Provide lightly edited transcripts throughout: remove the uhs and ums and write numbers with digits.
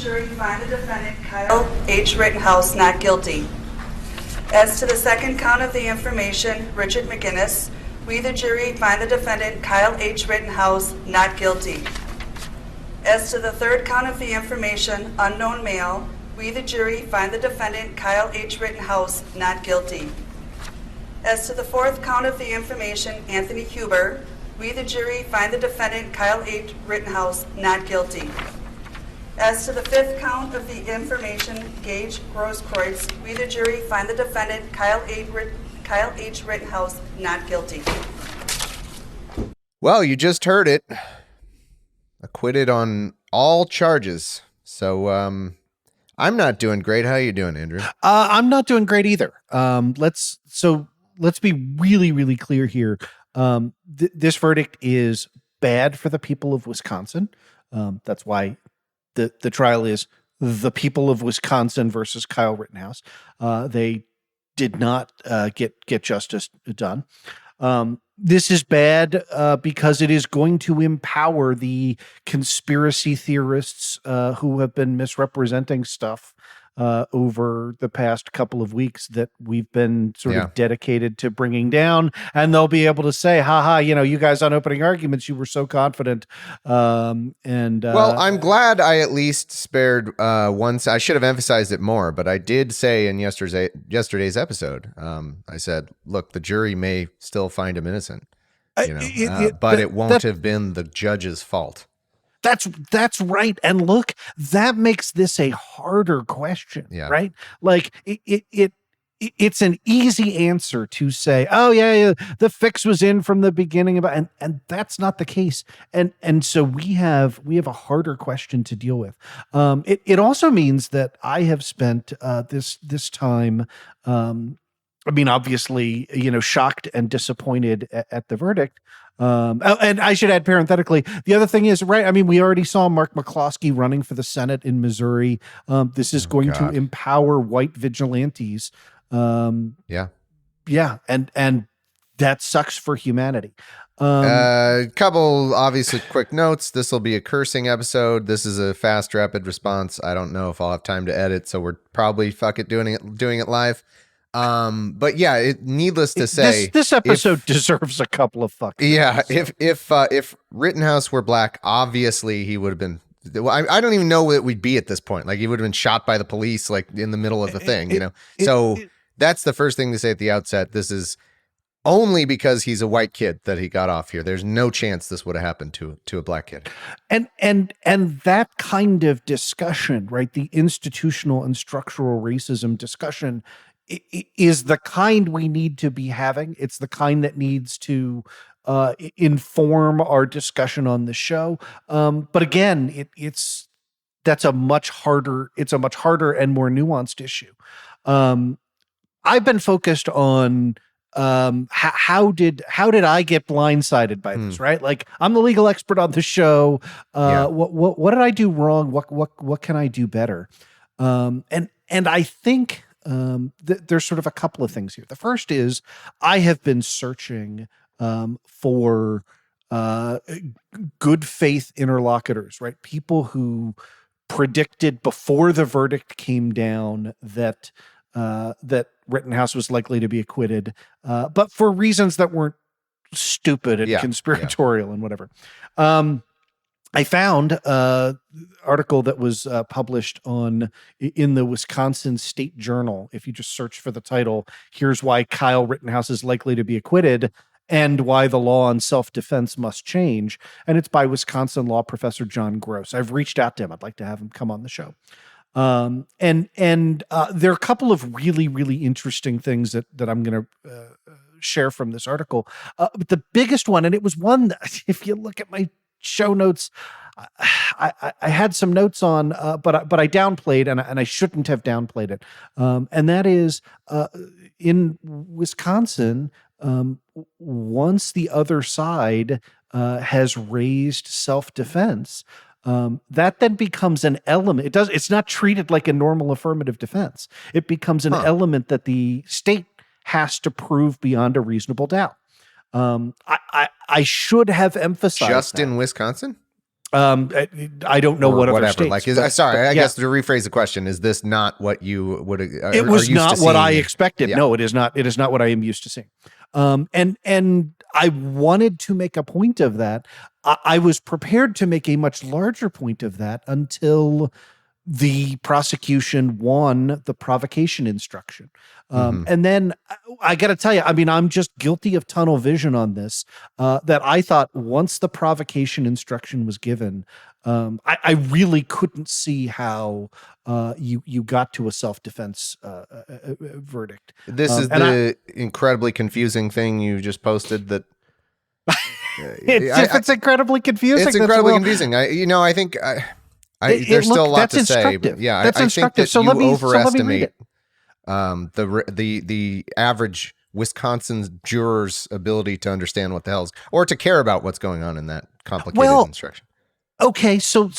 jury find the defendant, Kyle H. Rittenhouse, not guilty. As to the second count of the information, Richard McGinnis, we, the jury, find the defendant, Kyle H. Rittenhouse, not guilty. As to the third count of the information, unknown male, we, the jury, find the defendant, Kyle H. Rittenhouse, not guilty. As to the fourth count of the information, Anthony Huber, we, the jury, find the defendant, Kyle H. Rittenhouse, not guilty. As to the fifth count of the information, Gage Grosskreutz, we, the jury, find the defendant, Kyle H. Rittenhouse, not guilty. Well, you just heard it. Acquitted on all charges. So I'm not doing great. How are you doing, Andrew? I'm not doing great either. Let's be really, really clear here. This verdict is bad for the people of Wisconsin. That's why the trial is the people of Wisconsin versus Kyle Rittenhouse. They did not get justice done. This is bad because it is going to empower the conspiracy theorists who have been misrepresenting stuff over the past couple of weeks that we've been sort of dedicated to bringing down. And they'll be able to say, haha, you guys on opening arguments, you were so confident. Well, I'm glad I at least spared once. I should have emphasized it more, but I did say in yesterday's episode, I said, look, the jury may still find him innocent, but it won't have been the judge's fault. That's right. And look, that makes this a harder question, right? Like it's an easy answer to say, oh yeah, the fix was in from the beginning, and that's not the case. And so we have a harder question to deal with. It also means that I have spent this time, obviously, shocked and disappointed at the verdict. And I should add parenthetically, the other thing is, right, we already saw Mark McCloskey running for the Senate in Missouri. This is going to empower white vigilantes. And that sucks for humanity. Couple obviously quick notes. This will be a cursing episode. This is a fast, rapid response. I don't know if I'll have time to edit, so we're probably doing it live. But yeah, needless to say, this episode deserves a couple of fucking. Yeah, if Rittenhouse were black, obviously he would have been. I don't even know what we'd be at this point. Like, he would have been shot by the police, like in the middle of the thing, So that's the first thing to say at the outset. This is only because he's a white kid that he got off here. There's no chance this would have happened to a black kid. And that kind of discussion, right? The institutional and structural racism discussion is the kind we need to be having. It's the kind that needs to inform our discussion on the show. But again, that's a much harder and more nuanced issue. I've been focused on how did I get blindsided by this, right? Like, I'm the legal expert on the show. What did I do wrong? What can I do better? And I think there's sort of a couple of things here. The first is I have been searching for good faith interlocutors, right? People who predicted before the verdict came down that Rittenhouse was likely to be acquitted, but for reasons that weren't stupid and conspiratorial and whatever. I found an article that was published in the Wisconsin State Journal. If you just search for the title, here's why Kyle Rittenhouse is likely to be acquitted and why the law on self-defense must change. And it's by Wisconsin law professor John Gross. I've reached out to him. I'd like to have him come on the show. And there are a couple of really, really interesting things that I'm going to share from this article. But the biggest one, and it was one that, if you look at my show notes, I had some notes on, but I downplayed, and I shouldn't have downplayed it. And that is in Wisconsin, once the other side has raised self-defense, that then becomes an element. It's not treated like a normal affirmative defense. It becomes an element that the state has to prove beyond a reasonable doubt. I should have emphasized just that. in Wisconsin. I don't know or what other whatever. states. Like, I guess to rephrase the question, is this not what you would? It was not what I expected. Yeah. No, it is not. It is not what I am used to seeing. And I wanted to make a point of that. I was prepared to make a much larger point of that until the prosecution won the provocation instruction. And then I got to tell you, I mean, I'm just guilty of tunnel vision on this, that I thought once the provocation instruction was given, I really couldn't see how you got to a self-defense verdict. This is the incredibly confusing thing you just posted that it's incredibly confusing. It's incredibly confusing. I think there's still a lot to say. But yeah, I think that you overestimate the average Wisconsin juror's ability to understand what the hell's or to care about what's going on in that complicated instruction. Okay, so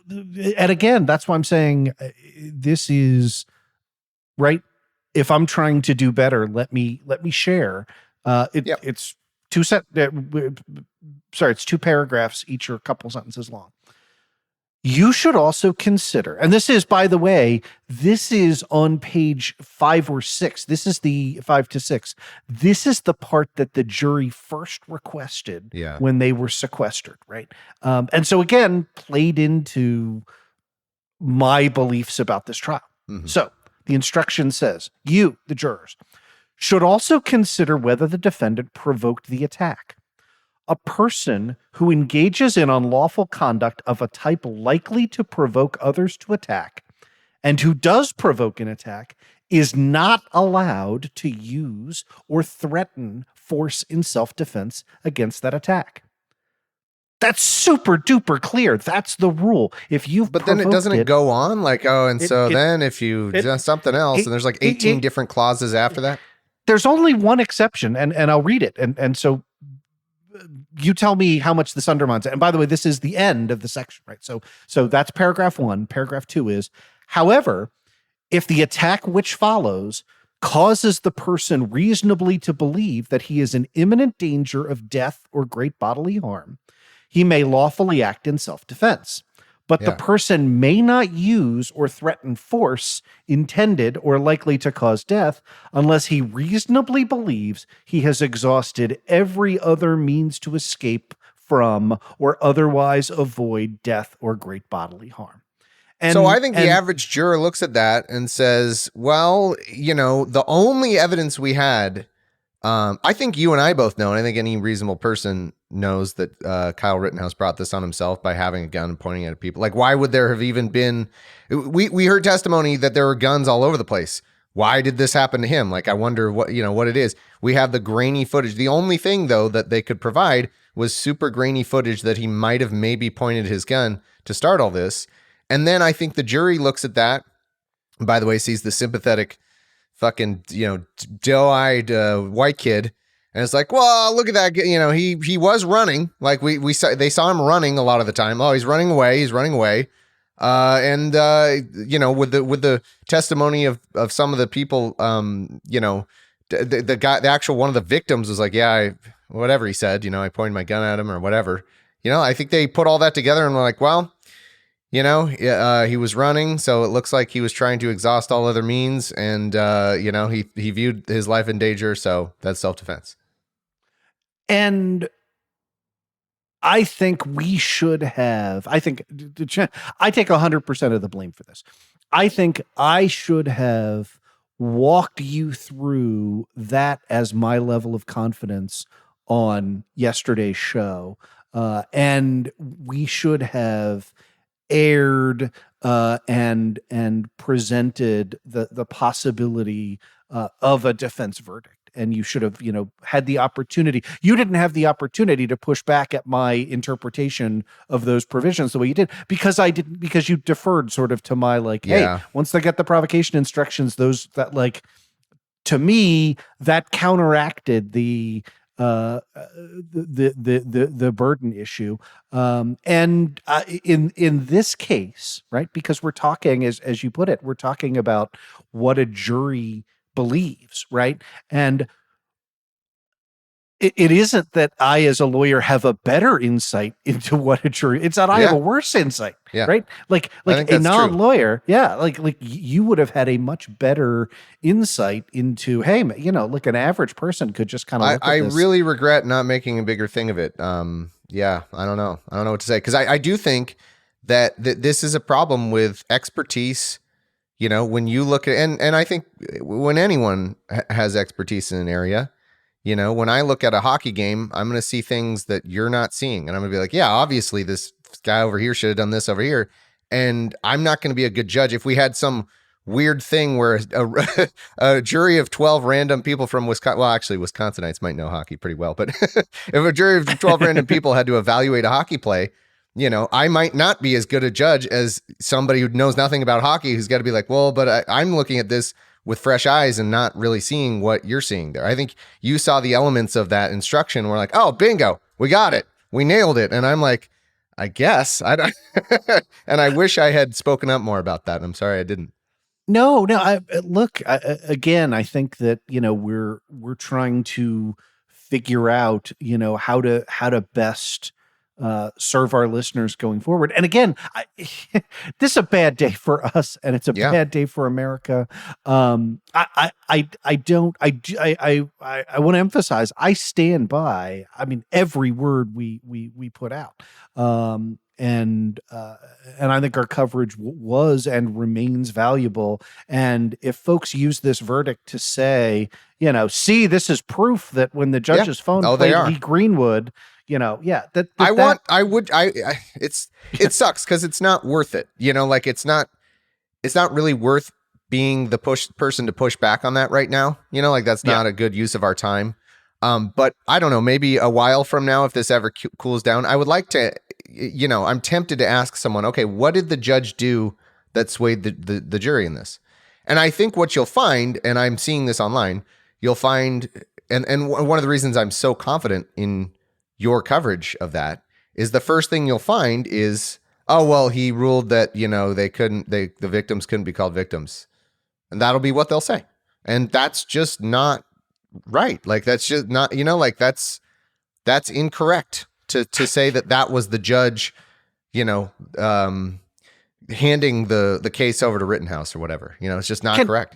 and again, that's why I'm saying this is right. If I'm trying to do better, let me share. It's it's 2 paragraphs, each are a couple sentences long. You should also consider, and this is, by the way, this is on page 5 or 6. This is the 5 to 6. This is the part that the jury first requested when they were sequestered, right? And so again, played into my beliefs about this trial. Mm-hmm. So the instruction says, you, the jurors, should also consider whether the defendant provoked the attack. A person who engages in unlawful conduct of a type likely to provoke others to attack, and who does provoke an attack, is not allowed to use or threaten force in self-defense against that attack. That's super duper clear. That's the rule. But then it go on like, then if you do something else, and there's like 18 different clauses after that. There's only one exception, and I'll read it. And so you tell me how much this undermines it. And by the way, this is the end of the section, right? So that's paragraph 1. Paragraph 2 is, however, if the attack which follows causes the person reasonably to believe that he is in imminent danger of death or great bodily harm, he may lawfully act in self-defense. But the person may not use or threaten force intended or likely to cause death unless he reasonably believes he has exhausted every other means to escape from or otherwise avoid death or great bodily harm. So I think the average juror looks at that and says, well, the only evidence we had, I think you and I both know, and I think any reasonable person knows that Kyle Rittenhouse brought this on himself by having a gun and pointing it at people. Like, why would there have even been... We heard testimony that there were guns all over the place. Why did this happen to him? Like, I wonder what it is. We have the grainy footage. The only thing, though, that they could provide was super grainy footage that he might have maybe pointed his gun to start all this. And then I think the jury looks at that, and by the way, sees the sympathetic fucking, doe-eyed white kid, and it's like, well, look at that. He was running. Like they saw him running a lot of the time. Oh, he's running away. And with the testimony of some of the people, the guy, the actual one of the victims was like, yeah, whatever he said, I pointed my gun at him or whatever. I think they put all that together and were like, well, he was running, so it looks like he was trying to exhaust all other means, and he viewed his life in danger, so that's self-defense. And I think we should have. I take 100% of the blame for this. I think I should have walked you through that as my level of confidence on yesterday's show, and we should have aired and presented the possibility of a defense verdict. And you should have, had the opportunity. You didn't have the opportunity to push back at my interpretation of those provisions the way you did, because you deferred sort of to my hey, once they get the provocation instructions, to me, that counteracted the burden issue. And in this case, right, because we're talking, as you put it, we're talking about what a jury believes, right? And it isn't that I, as a lawyer, have a better insight into what a jury. It's that I have a worse insight, right? Like a non-lawyer, like you would have had a much better insight into. Hey, like an average person could just kind of. I really regret not making a bigger thing of it. Yeah, I don't know what to say, because I do think that this is a problem with expertise. When you look at and I think when anyone has expertise in an area. When I look at a hockey game, I'm going to see things that you're not seeing. And I'm going to be like, yeah, obviously this guy over here should have done this over here. And I'm not going to be a good judge. If we had some weird thing where a jury of 12 random people from Wisconsin, well, actually Wisconsinites might know hockey pretty well, but if a jury of 12 random people had to evaluate a hockey play, I might not be as good a judge as somebody who knows nothing about hockey, who's got to be like, well, but I'm looking at this with fresh eyes and not really seeing what you're seeing there. I think you saw the elements of that instruction. We're like, oh, bingo, we got it. We nailed it. And I'm like, I guess I don't. And I wish I had spoken up more about that. I'm sorry I didn't. No. Again, I think that, we're trying to figure out, how to best serve our listeners going forward. And again, this is a bad day for us, and it's a bad day for America. I want to emphasize, I stand by, every word we put out. And I think our coverage was and remains valuable. And if folks use this verdict to say, see, this is proof that when the judge's phone played Lee Greenwood, it sucks because it's not worth it. It's not really worth being the person to push back on that right now. That's not a good use of our time. But I don't know, maybe a while from now, if this ever cools down, I would like to, I'm tempted to ask someone, okay, what did the judge do that swayed the jury in this? And I think what you'll find, and I'm seeing this online, you'll find, and one of the reasons I'm so confident in your coverage of that is the first thing you'll find is, oh, well, he ruled that, the victims couldn't be called victims. And that'll be what they'll say. And that's just not right. That's just not, that's incorrect to say that was the judge, handing the case over to Rittenhouse or whatever. It's just not correct.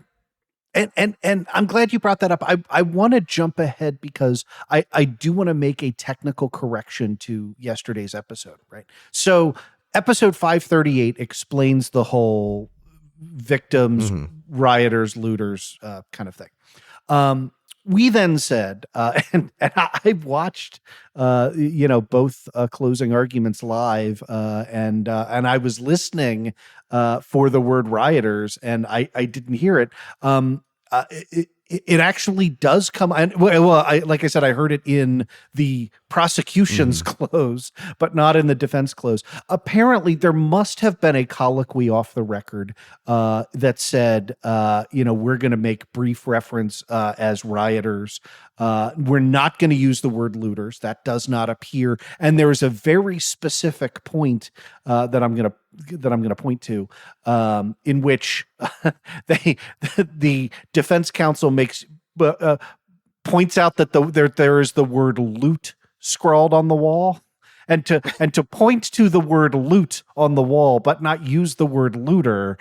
And I'm glad you brought that up. I want to jump ahead because I do want to make a technical correction to yesterday's episode, right? So episode 538 explains the whole victims, rioters, looters kind of thing. We then said, and I watched, both closing arguments live, and I was listening for the word rioters, and I didn't hear it. It actually does come. And like I said, I heard it in the prosecution's close, but not in the defense close. Apparently, there must have been a colloquy off the record that said, we're going to make brief reference as rioters. We're not going to use the word looters. That does not appear. And there is a very specific point that I'm going to point to, in which the defense counsel points out that there is the word loot scrawled on the wall, and to point to the word loot on the wall but not use the word looter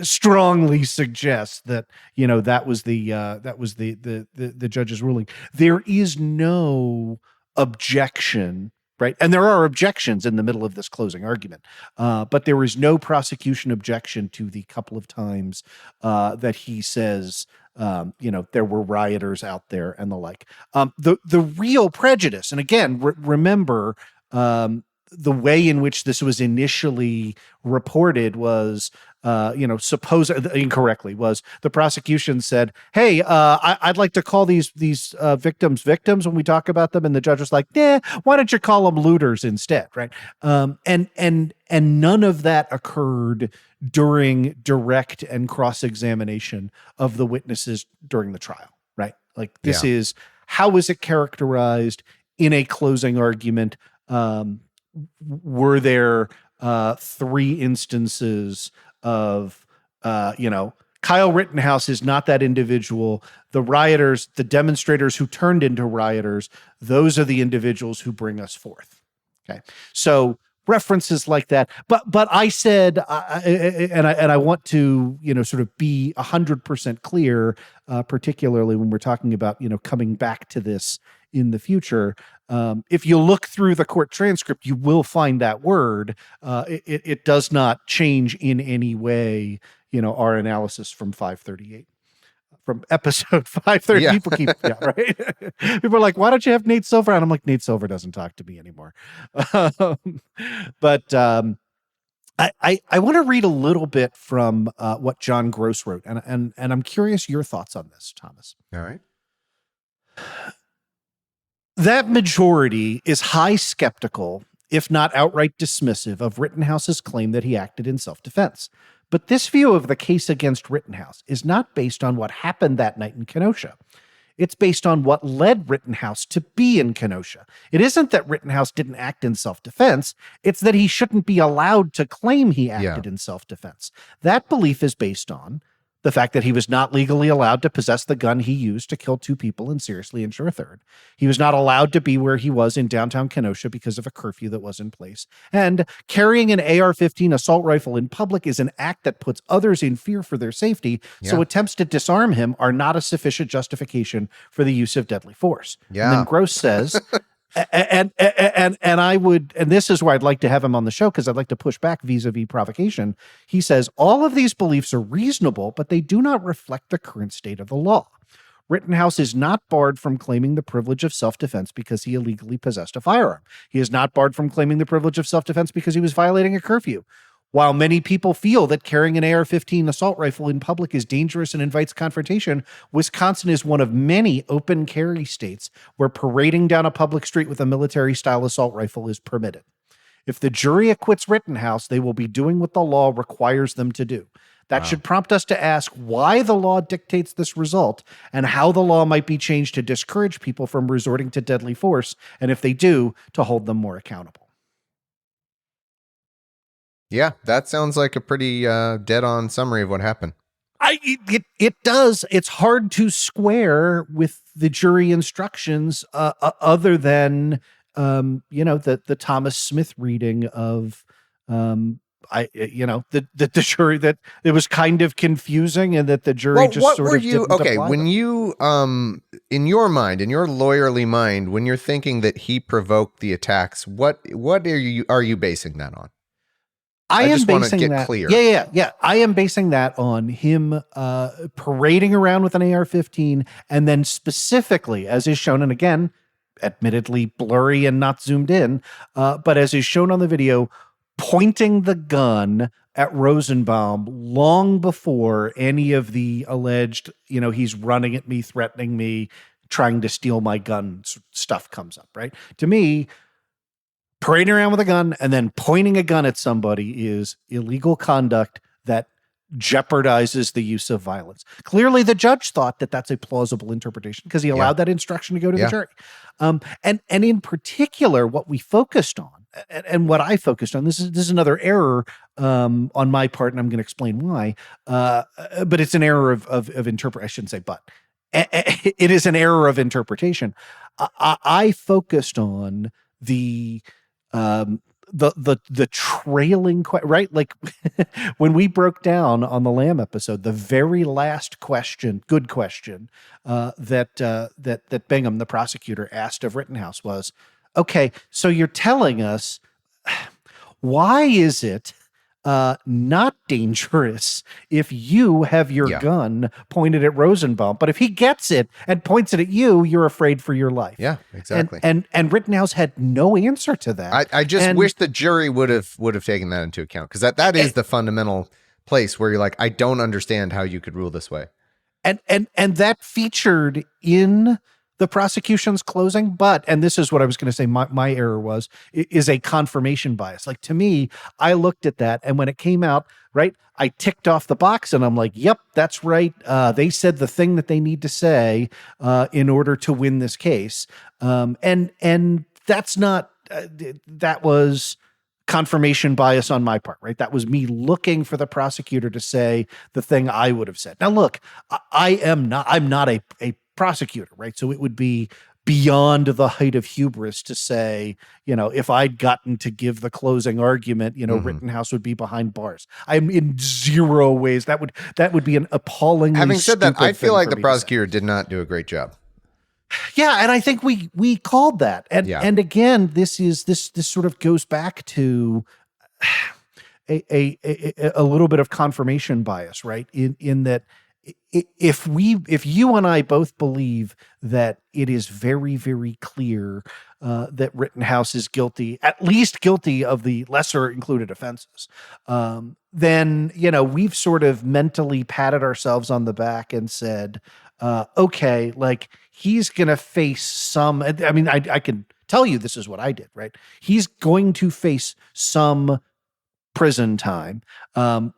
strongly suggests that that was the judge's ruling. There is no objection. Right. And there are objections in the middle of this closing argument, but there is no prosecution objection to the couple of times that he says, there were rioters out there and the like. The real prejudice, and again, remember, the way in which this was initially reported was, incorrectly, was the prosecution said, "Hey, I'd like to call these victims when we talk about them," and the judge was like, "Yeah, why don't you call them looters instead?" Right? And none of that occurred during direct and cross-examination of the witnesses during the trial. Right? Like this is how is it characterized in a closing argument? Were there 3 instances of Kyle Rittenhouse is not that individual. The rioters, the demonstrators who turned into rioters, those are the individuals who bring us forth. Okay. So references like that. But I said, and I want to, sort of be 100% clear, particularly when we're talking about, coming back to this in the future. If you look through the court transcript, you will find that word. It does not change in any way, our analysis from 538. From episode 530, Yeah. people keep, right? People are like, why don't you have Nate Silver? And I'm like, Nate Silver doesn't talk to me anymore. But I want to read a little bit from what John Gross wrote, and I'm curious your thoughts on this, Thomas. All right. That majority is high skeptical, if not outright dismissive, of Rittenhouse's claim that he acted in self-defense. But this view of the case against Rittenhouse is not based on what happened that night in Kenosha. It's based on what led Rittenhouse to be in Kenosha. It isn't that Rittenhouse didn't act in self-defense. It's that he shouldn't be allowed to claim he acted in self-defense. That belief is based on the fact that he was not legally allowed to possess the gun he used to kill 2 people and seriously injure a third. He was not allowed to be where he was in downtown Kenosha because of a curfew that was in place. And carrying an AR-15 assault rifle in public is an act that puts others in fear for their safety. So attempts to disarm him are not a sufficient justification for the use of deadly force. Yeah. And then Gross says, and I would, and this is where I'd like to have him on the show because I'd like to push back vis-a-vis provocation. He says, all of these beliefs are reasonable, but they do not reflect the current state of the law. Rittenhouse is not barred from claiming the privilege of self-defense because he illegally possessed a firearm. He is not barred from claiming the privilege of self-defense because he was violating a curfew. While many people feel that carrying an AR-15 assault rifle in public is dangerous and invites confrontation, Wisconsin is one of many open carry states where parading down a public street with a military-style assault rifle is permitted. If the jury acquits Rittenhouse, they will be doing what the law requires them to do. That should prompt us to ask why the law dictates this result and how the law might be changed to discourage people from resorting to deadly force, and if they do, to hold them more accountable. Yeah, that sounds like a pretty dead-on summary of what happened. It does. It's hard to square with the jury instructions, other than the Thomas Smith reading of the jury, that it was kind of confusing and that the jury just sort of didn't apply when them. you in your mind, in your lawyerly mind, when you're thinking that he provoked the attacks, what are you basing that on? I just want to get clear. Yeah. I am basing that on him parading around with an AR-15, and then specifically, as is shown, and again, admittedly blurry and not zoomed in, but as is shown on the video, pointing the gun at Rosenbaum long before any of the alleged, he's running at me, threatening me, trying to steal my gun stuff comes up, right? To me, parading around with a gun and then pointing a gun at somebody is illegal conduct that jeopardizes the use of violence. Clearly, the judge thought that that's a plausible interpretation because he allowed that instruction to go to the jury. And in particular, what we focused on, and what I focused on, this is another error on my part, and I'm going to explain why. But it's an error of interpret. I shouldn't say but. It is an error of interpretation. I focused on the trailing right, like when we broke down on the Lamb episode, the very last question, good question, that Bingham, the prosecutor, asked of Rittenhouse was, okay, so you're telling us, why is it not dangerous if you have your gun pointed at Rosenbaum, but if he gets it and points it at you, you're afraid for your life? Yeah, exactly. And Rittenhouse had no answer to that. I just wish the jury would have taken that into account, because that is the fundamental place where you're like, I don't understand how you could rule this way. And that featured in the prosecution's closing, but, and this is what I was going to say, my error is a confirmation bias. Like, to me, I looked at that, and when it came out, right, I ticked off the box and I'm like, yep, that's right. They said the thing that they need to say in order to win this case. And that's not, that was confirmation bias on my part, right? That was me looking for the prosecutor to say the thing I would have said. Now, look, I'm not a prosecutor, right? So it would be beyond the height of hubris to say, if I'd gotten to give the closing argument, Rittenhouse would be behind bars. I'm in zero ways. That would be an appallingly. Having said that, I feel like the me prosecutor did not do a great job. Yeah, and I think we called that. And again, this sort of goes back to a little bit of confirmation bias, right? In that if you and I both believe that it is very, very clear that Rittenhouse is guilty, at least guilty of the lesser included offenses, then we've sort of mentally patted ourselves on the back and said, okay, like he's going to face some, I mean, I can tell you this is what I did, right? He's going to face some prison time.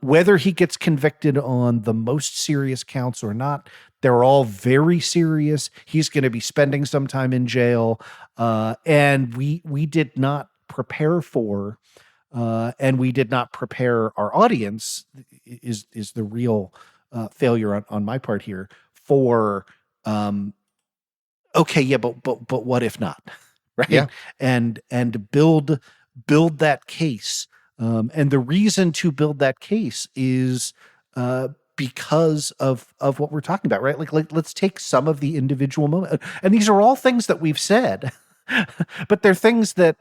Whether he gets convicted on the most serious counts or not, they're all very serious. He's going to be spending some time in jail. And we did not prepare for, and we did not prepare our audience is the real failure on my part here for, okay, yeah, but what if not? Right. Yeah. And build that case. And the reason to build that case is because of what we're talking about, right? Like let's take some of the individual moments. And these are all things that we've said, but they're things that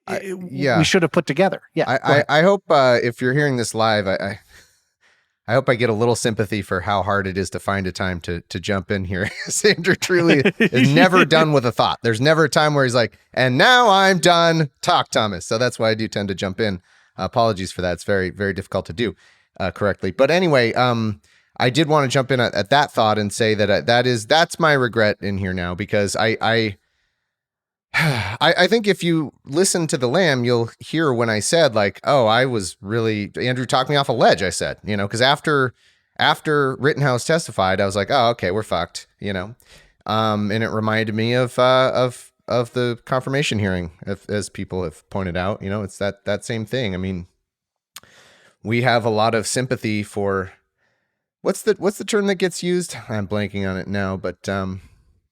we should have put together. Yeah. I hope if you're hearing this live, I hope I get a little sympathy for how hard it is to find a time to jump in here. Andrew truly is never done with a thought. There's never a time where he's like, and now I'm done. Talk, Thomas. So that's why I do tend to jump in. Apologies for that. It's very, very difficult to do correctly. But anyway, I did want to jump in at that thought and say that that's my regret in here now, because I think if you listen to the Lamb, you'll hear when I said like, oh, I was really, Andrew talked me off a ledge. I said, because after Rittenhouse testified, I was like, oh, okay, we're fucked, and it reminded me of the confirmation hearing, as people have pointed out. It's that same thing. I mean, we have a lot of sympathy for what's the term that gets used? I'm blanking on it now, but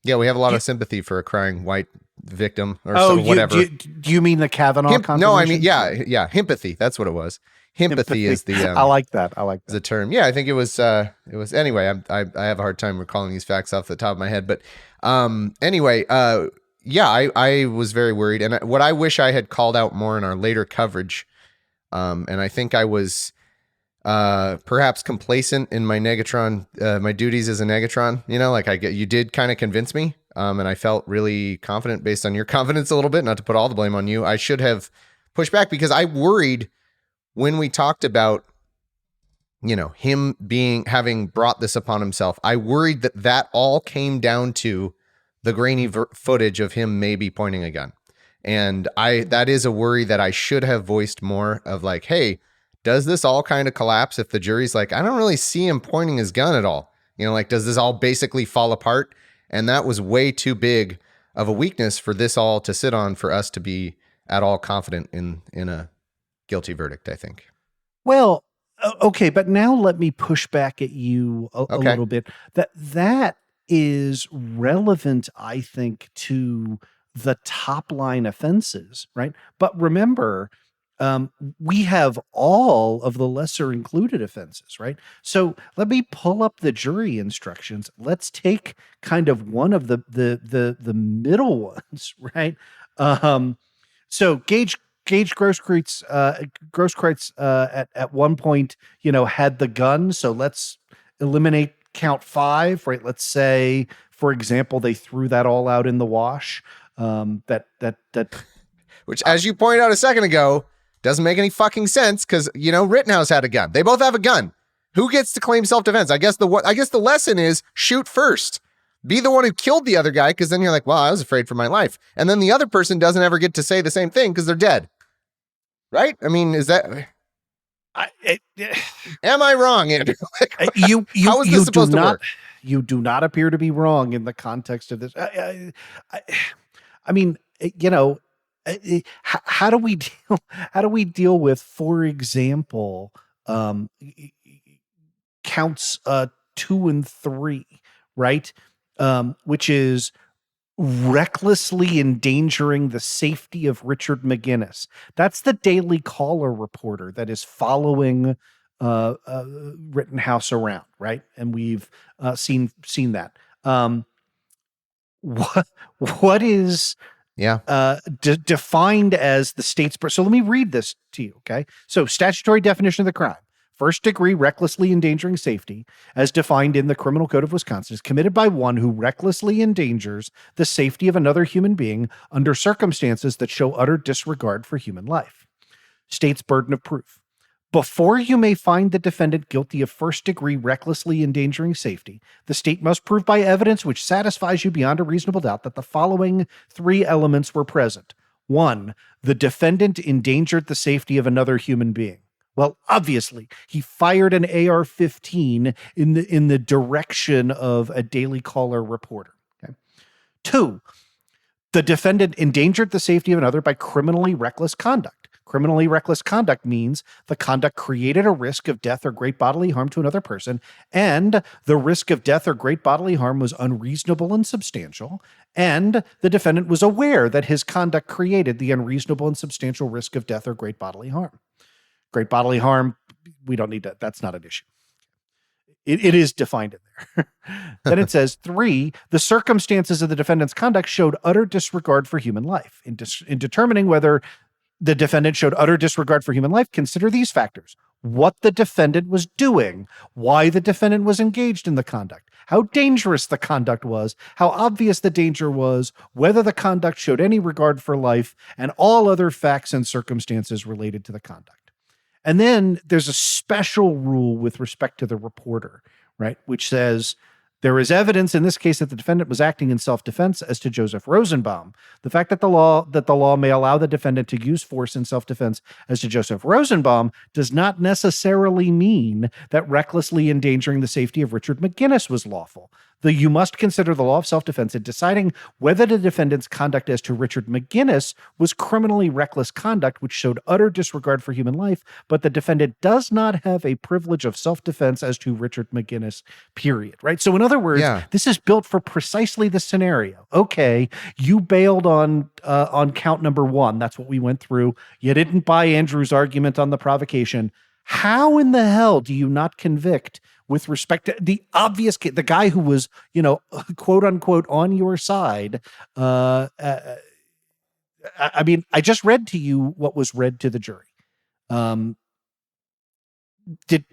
yeah, we have a lot of sympathy for a crying white victim or whatever. Do you mean the Kavanaugh confirmation? No, I mean, yeah. Himpathy. That's what it was. Himpathy is the, I like that. The term. Yeah. I think it was anyway, I have a hard time recalling these facts off the top of my head, but, anyway, yeah, I was very worried. And what I wish I had called out more in our later coverage, and I think I was, perhaps complacent in my Negatron, my duties as a Negatron, you did kind of convince me. And I felt really confident based on your confidence a little bit, not to put all the blame on you. I should have pushed back because I worried when we talked about, him having brought this upon himself. I worried that all came down to the grainy footage of him maybe pointing a gun. And that is a worry that I should have voiced more of like, hey, does this all kind of collapse if the jury's like, I don't really see him pointing his gun at all? Does this all basically fall apart? And that was way too big of a weakness for this all to sit on for us to be at all confident in a guilty verdict, I think. Well, okay, but now let me push back at you a little bit. That is relevant, I think, to the top line offenses, right? But remember, we have all of the lesser included offenses, right? So let me pull up the jury instructions. Let's take kind of one of the middle ones, right? So Gage Grosskreutz at one point, had the gun. So let's eliminate count 5, right? Let's say, for example, they threw that all out in the wash. Which, as you pointed out a second ago, doesn't make any fucking sense because, Rittenhouse had a gun. They both have a gun. Who gets to claim self-defense? I guess the lesson is shoot first. Be the one who killed the other guy, because then you're like, well, I was afraid for my life. And then the other person doesn't ever get to say the same thing because they're dead. Right? I mean, is that... Am I wrong, Andrew? How is this supposed to work? You do not appear to be wrong in the context of this. I mean, how do we deal? How do we deal with, for example, counts 2 and 3, right? Which is recklessly endangering the safety of Richard McGinnis. That's the Daily Caller reporter that is following Rittenhouse around, right? And we've seen that. What is defined as the state's... So let me read this to you, okay? So statutory definition of the crime. First degree recklessly endangering safety, as defined in the Criminal Code of Wisconsin, is committed by one who recklessly endangers the safety of another human being under circumstances that show utter disregard for human life. State's burden of proof. Before you may find the defendant guilty of first degree recklessly endangering safety, the state must prove by evidence which satisfies you beyond a reasonable doubt that the following 3 elements were present. 1, the defendant endangered the safety of another human being. Well, obviously, he fired an AR-15 in the direction of a Daily Caller reporter. Okay. 2, the defendant endangered the safety of another by criminally reckless conduct. Criminally reckless conduct means the conduct created a risk of death or great bodily harm to another person, and the risk of death or great bodily harm was unreasonable and substantial, and the defendant was aware that his conduct created the unreasonable and substantial risk of death or great bodily harm. Great bodily harm, we don't need that. That's not an issue. It is defined in there. Then it says 3, the circumstances of the defendant's conduct showed utter disregard for human life. In determining whether the defendant showed utter disregard for human life, consider these factors: what the defendant was doing, why the defendant was engaged in the conduct, how dangerous the conduct was, how obvious the danger was, whether the conduct showed any regard for life, and all other facts and circumstances related to the conduct. And then there's a special rule with respect to the reporter, right, which says there is evidence in this case that the defendant was acting in self-defense as to Joseph Rosenbaum. The fact that the law may allow the defendant to use force in self-defense as to Joseph Rosenbaum does not necessarily mean that recklessly endangering the safety of Richard McGinnis was lawful. You must consider the law of self-defense in deciding whether the defendant's conduct as to Richard McGinnis was criminally reckless conduct which showed utter disregard for human life, but the defendant does not have a privilege of self-defense as to Richard McGinnis, period. Right? So in other words, this is built for precisely the scenario. Okay, you bailed on count number 1. That's what we went through. You didn't buy Andrew's argument on the provocation. How in the hell do you not convict with respect to the obvious, the guy who was, quote unquote, on your side? I mean, I just read to you what was read to the jury. Did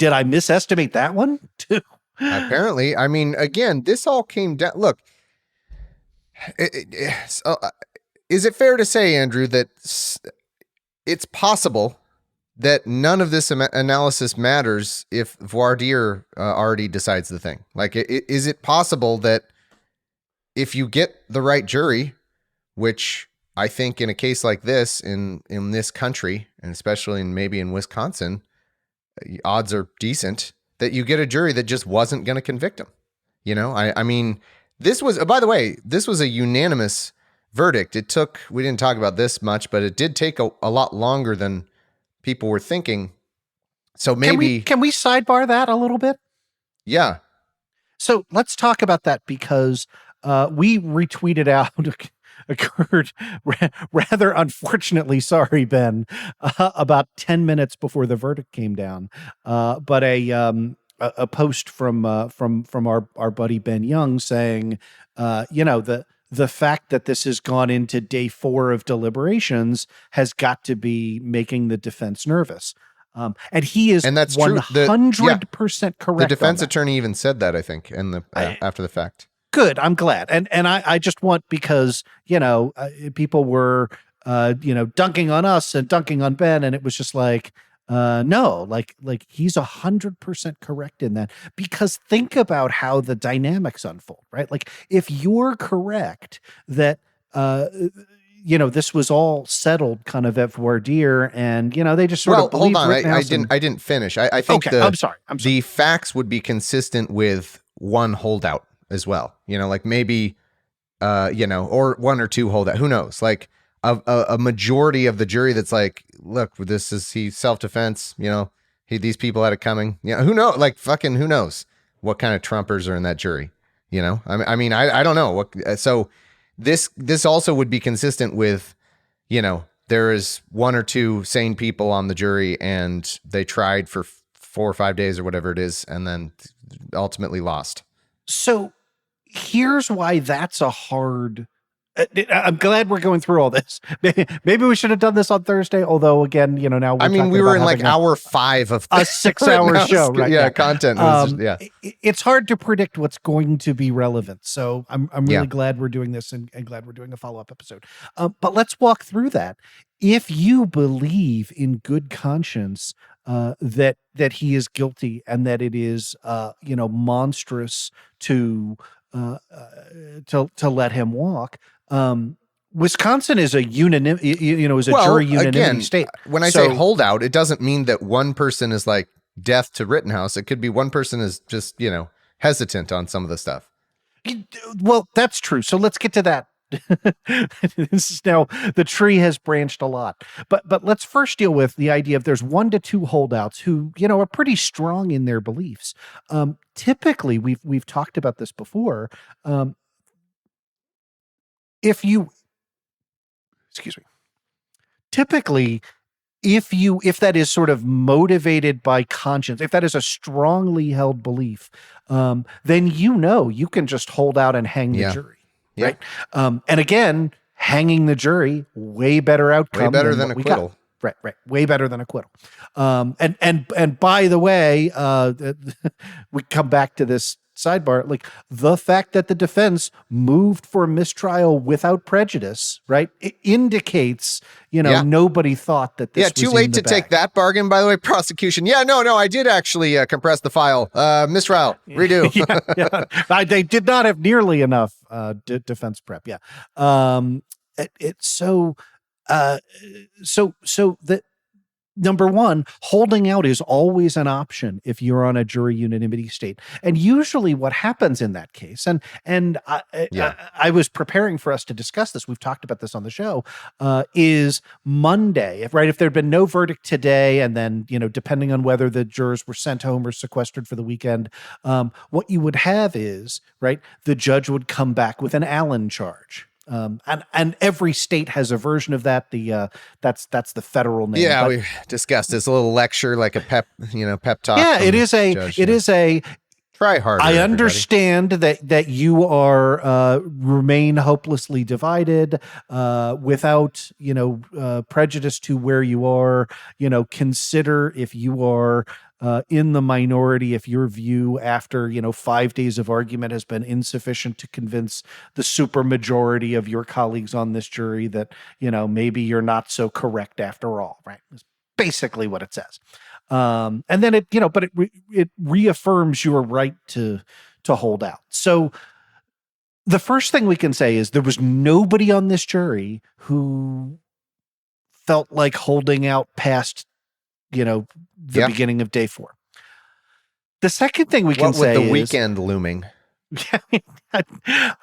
I misestimate that one too? Apparently. I mean, again, this all came down. Look, is it fair to say, Andrew, that it's possible that none of this analysis matters if voir dire already decides the thing? Like, is it possible that if you get the right jury, which I think in a case like this, in this country, and especially maybe in Wisconsin, odds are decent that you get a jury that just wasn't going to convict him. I mean, this was, by the way, this was a unanimous verdict. We didn't talk about this much, but it did take a lot longer than people were thinking. So maybe... Can we sidebar that a little bit? Yeah. So let's talk about that, because we retweeted out, occurred rather unfortunately, sorry, Ben, about 10 minutes before the verdict came down. But a post from our buddy Ben Young saying, the fact that this has gone into day 4 of deliberations has got to be making the defense nervous. And he is, and that's 100% correct. The defense attorney even said that, I think, after the fact. Good. I'm glad. And I just want, because, people were, dunking on us and dunking on Ben, and it was just like, no, like he's 100% correct in that, because think about how the dynamics unfold, right? Like, if you're correct that, this was all settled kind of at voir dire, and, they just sort of believed. Hold on. I didn't finish. I think I'm sorry. The facts would be consistent with one holdout as well. Like maybe, or 1 or 2 holdout. Who knows? Like, a majority of the jury that's like, look, he's self-defense, these people had it coming. Who knows? Like, fucking who knows what kind of Trumpers are in that jury? I don't know what. So this also would be consistent with, there is one or two sane people on the jury and they tried for 4 or 5 days or whatever it is, and then ultimately lost. So here's why that's a hard. I'm glad we're going through all this. Maybe we should have done this on Thursday. Although, again, now we were in like hour 5 of a 6-hour show, right? Yeah, content. It's hard to predict what's going to be relevant. So I'm really glad we're doing this and glad we're doing a follow-up episode. But let's walk through that. If you believe in good conscience that he is guilty and that it is monstrous to let him walk. Wisconsin is a jury unanimity state. When I say holdout, it doesn't mean that one person is like death to Rittenhouse. It could be one person is just, hesitant on some of the stuff. Well, that's true. So let's get to that. This is now, the tree has branched a lot, but let's first deal with the idea of there's 1 to 2 holdouts who, are pretty strong in their beliefs. Typically we've talked about this before. Typically, if that is sort of motivated by conscience, if that is a strongly held belief, then you can just hold out and hang the jury, right? And again, hanging the jury, way better outcome, way better than acquittal. Right. Way better than acquittal. And by the way, we come back to this sidebar, like the fact that the defense moved for mistrial without prejudice, right? It indicates, nobody thought that this was too late to take that bargain, by the way, prosecution. No, I did actually compress the file. Mistrial, redo. They did not have nearly enough defense prep. So that number one, holding out is always an option if you're on a jury unanimity state. And usually what happens in that case, and I was preparing for us to discuss this, we've talked about this on the show, is Monday, right? If there'd been no verdict today, and then, depending on whether the jurors were sent home or sequestered for the weekend, what you would have is, right, the judge would come back with an Allen charge. And every state has a version of that. That's the federal name. Yeah, we discussed this, a little lecture, like a pep talk. Yeah, it is a try harder. I understand that you are remain hopelessly divided without prejudice to where you are. Consider if you are in the minority, if your view after 5 days of argument has been insufficient to convince the supermajority of your colleagues on this jury that maybe you're not so correct after all, right? It's basically what it says. And then it reaffirms your right to hold out. So the first thing we can say is there was nobody on this jury who felt like holding out past the beginning of day 4. The second thing we can say is, with the weekend looming,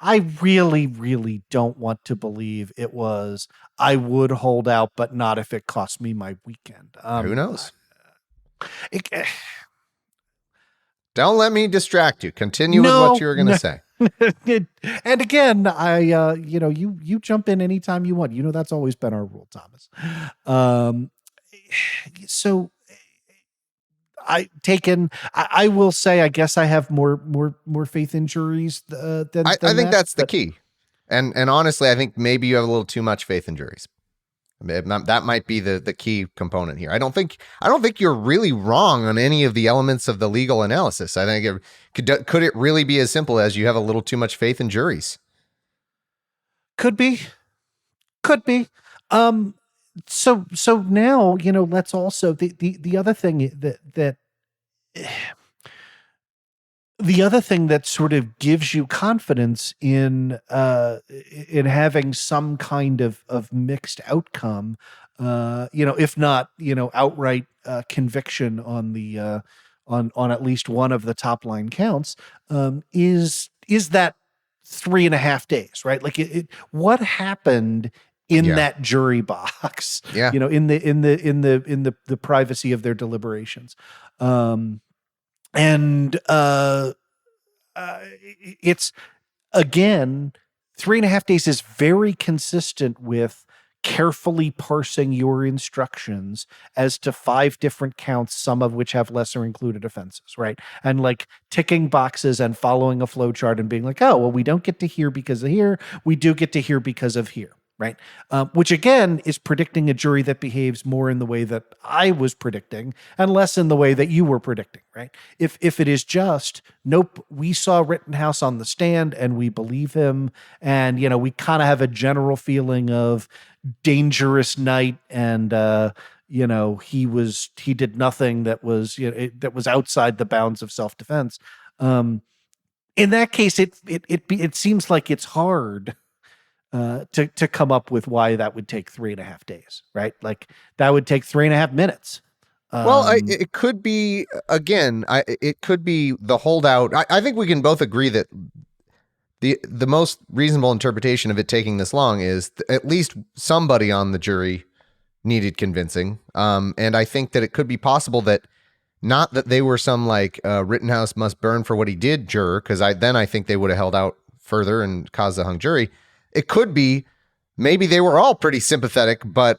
I really, really don't want to believe it was, I would hold out, but not if it cost me my weekend. Who knows? Don't let me distract you. Continue with what you were going to say. And again, you jump in anytime you want. That's always been our rule, Thomas. So I will say, I guess I have more faith in juries than I think that's the key. And honestly, I think maybe you have a little too much faith in juries. That might be the key component here. I don't think you're really wrong on any of the elements of the legal analysis. I think could it really be as simple as you have a little too much faith in juries? Could be. So now, let's also the other thing the other thing that sort of gives you confidence in having some kind of mixed outcome, if not, outright conviction on the on at least one of the top line counts, is that 3.5 days, right? Like what happened in Yeah. that jury box, Yeah. in the privacy of their deliberations. It's, again, 3.5 days is very consistent with carefully parsing your instructions as to 5 different counts, some of which have lesser included offenses, right? And like ticking boxes and following a flow chart and being like, oh, well, we don't get to hear because of here. We do get to hear because of here, right? Which again is predicting a jury that behaves more in the way that I was predicting and less in the way that you were predicting, right? If it is just, nope, we saw Rittenhouse on the stand and we believe him, and we kind of have a general feeling of dangerous night, and he did nothing that was that was outside the bounds of self-defense. In that case, it seems like it's hard to come up with why that would take 3.5 days, right? Like that would take 3.5 minutes. Well, it could be, again, it could be the holdout. I think we can both agree that the most reasonable interpretation of it taking this long is at least somebody on the jury needed convincing. And I think that it could be possible that not that they were some like Rittenhouse must burn for what he did juror, because I think they would have held out further and caused a hung jury. It could be maybe they were all pretty sympathetic, but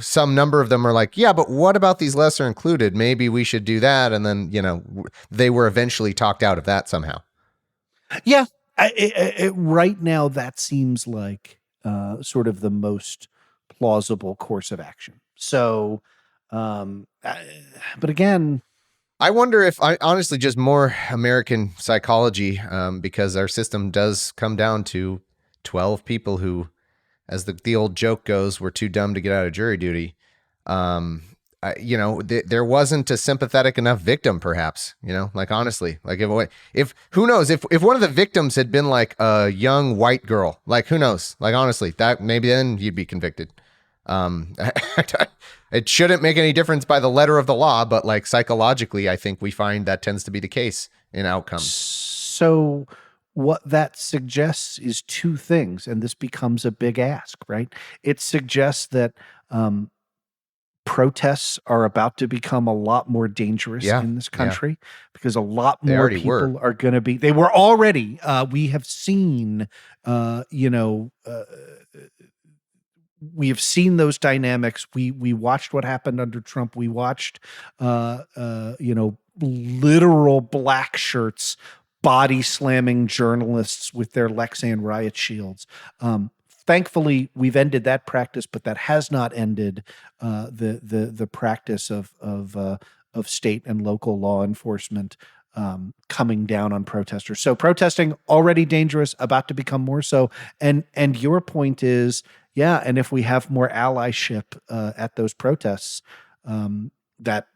some number of them are like, yeah, but what about these lesser included? Maybe we should do that. And then, they were eventually talked out of that somehow. Yeah. Right now, that seems like sort of the most plausible course of action. So, but again, I wonder if honestly just more American psychology, because our system does come down to 12 people who, as the old joke goes, were too dumb to get out of jury duty. There wasn't a sympathetic enough victim, perhaps, like, honestly, like if who knows if one of the victims had been like a young white girl, like, who knows, like, honestly, that maybe then you'd be convicted. It shouldn't make any difference by the letter of the law, but like psychologically, I think we find that tends to be the case in outcomes. So what that suggests is two things, and this becomes a big ask, right? It suggests that protests are about to become a lot more dangerous in this country because a lot more people are going to be. They were already. We have seen, we have seen those dynamics. We watched what happened under Trump. We watched, literal black shirts body slamming journalists with their Lexan riot shields. Thankfully, we've ended that practice, but that has not ended the practice of state and local law enforcement coming down on protesters. So protesting already dangerous, about to become more so. And your point is, yeah, and if we have more allyship at those protests, that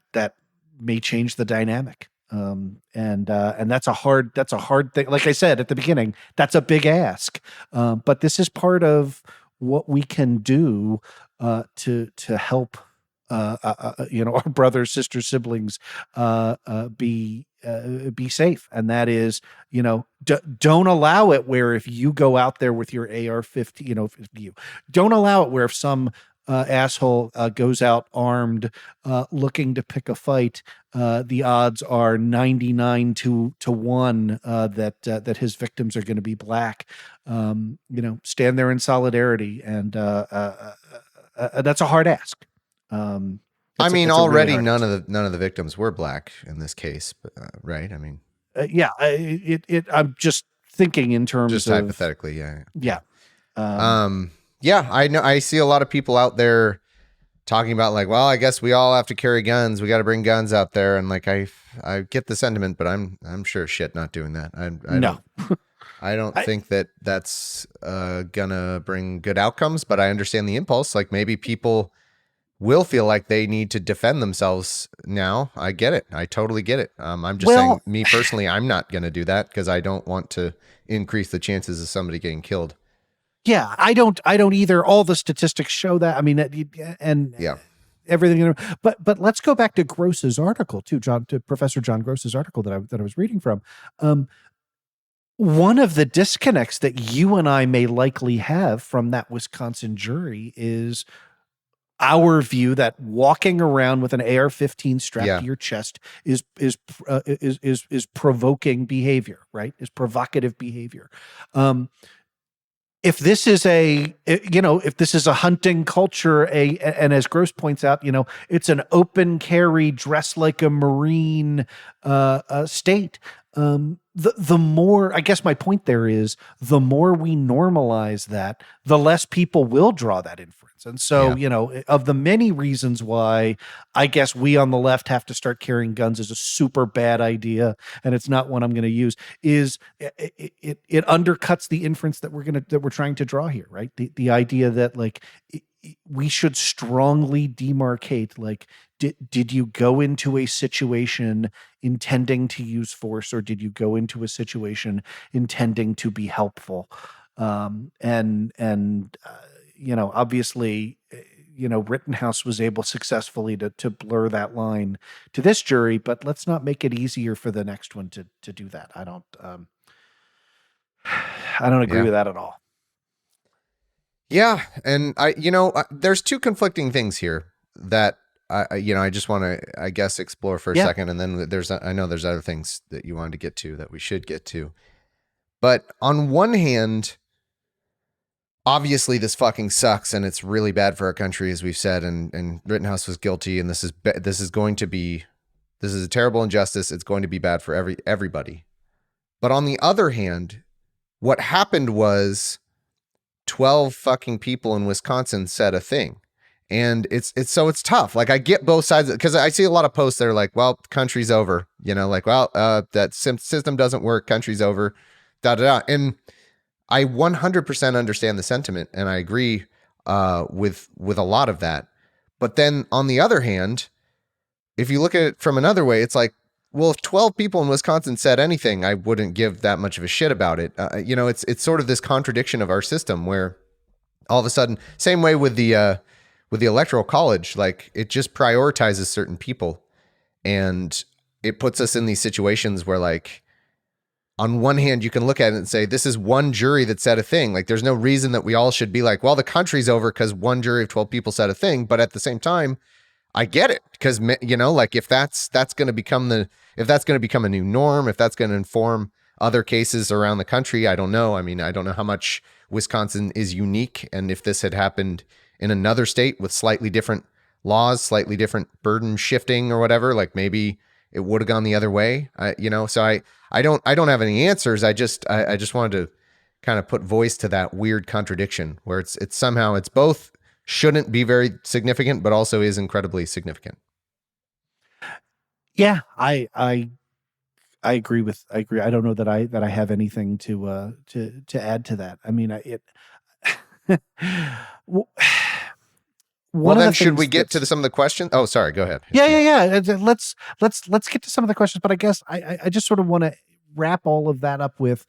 may change the dynamic. And that's a hard thing. Like I said at the beginning, that's a big ask. But this is part of what we can do to help our brothers, sisters, siblings be safe. And that is, don't allow it where if you go out there with your AR-15, don't allow it where if some asshole goes out armed, looking to pick a fight, the odds are 99 to 1 that his victims are going to be black. Stand there in solidarity, and that's a hard ask. I mean, already really none of the victims were black in this case, but, right? I mean, I'm just thinking in terms just of hypothetically, yeah. Yeah, I know. I see a lot of people out there talking about like, well, I guess we all have to carry guns. We got to bring guns out there, and like, I get the sentiment, but I'm sure shit not doing that. I don't think that's gonna bring good outcomes. But I understand the impulse. Like maybe people will feel like they need to defend themselves now. I get it. I totally get it. I'm just saying, me personally, I'm not gonna do that because I don't want to increase the chances of somebody getting killed. Yeah, I don't either. All the statistics show that. I mean, and everything. But let's go back to Gross's article too, to Professor John Gross's article that I was reading from. one of the disconnects that you and I may likely have from that Wisconsin jury is our view that walking around with an AR-15 strapped to your chest is provoking behavior, right? Is provocative behavior. If this is if this is a hunting culture, and as Gross points out, it's an open carry, dress like a Marine state. The more, I guess my point there is, the more we normalize that, the less people will draw that inference. And so, of the many reasons why I guess we on the left have to start carrying guns is a super bad idea, and it's not one I'm going to use, is it undercuts the inference that we're trying to draw here, right? The idea that we should strongly demarcate, did you go into a situation intending to use force, or did you go into a situation intending to be helpful? Obviously, Rittenhouse was able successfully to blur that line to this jury, but let's not make it easier for the next one to do that. I don't agree with that at all. Yeah. And there's two conflicting things here that I just want to, I guess, explore for a second. And then I know there's other things that you wanted to get to that we should get to. But on one hand, obviously this fucking sucks and it's really bad for our country, as we've said, and Rittenhouse was guilty, and this is a terrible injustice. It's going to be bad for everybody. But on the other hand, what happened was 12 fucking people in Wisconsin said a thing. And it's tough. I get both sides, because I see a lot of posts that are like, well, country's over, that system doesn't work. Country's over, And I 100% understand the sentiment, and I agree with a lot of that. But then on the other hand, if you look at it from another way, it's like, well, if 12 people in Wisconsin said anything, I wouldn't give that much of a shit about it. It's sort of this contradiction of our system where all of a sudden, same way with the Electoral College, it just prioritizes certain people, and it puts us in these situations where on one hand, you can look at it and say, this is one jury that said a thing. There's no reason that we all should be like, well, the country's over because one jury of 12 people said a thing. But at the same time, I get it, because, if that's going to become a new norm, if that's going to inform other cases around the country, I don't know. I mean, I don't know how much Wisconsin is unique. And if this had happened in another state with slightly different laws, slightly different burden shifting or whatever, maybe it would have gone the other way. So I don't have any answers. I just wanted to kind of put voice to that weird contradiction where it's somehow it's both shouldn't be very significant, but also is incredibly significant. Yeah, I agree. I don't know that I have anything to add to that. I mean, Well, then should we get to some of the questions? Oh, sorry. Go ahead. Yeah. Let's get to some of the questions. But I guess I just sort of want to wrap all of that up with,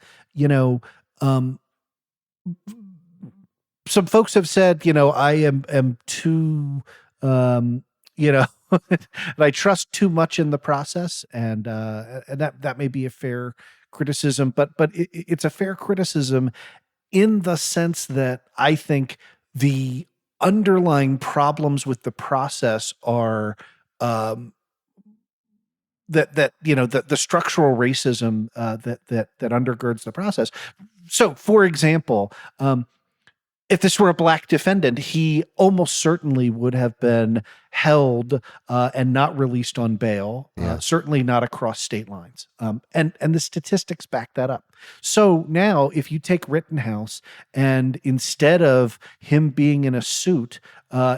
some folks have said, I am too, and I trust too much in the process, and that may be a fair criticism, but it's a fair criticism in the sense that I think the underlying problems with the process are the structural racism that undergirds the process. So, for example, if this were a black defendant, he almost certainly would have been held and not released on bail, certainly not across state lines. And the statistics back that up. So now if you take Rittenhouse and instead of him being in a suit,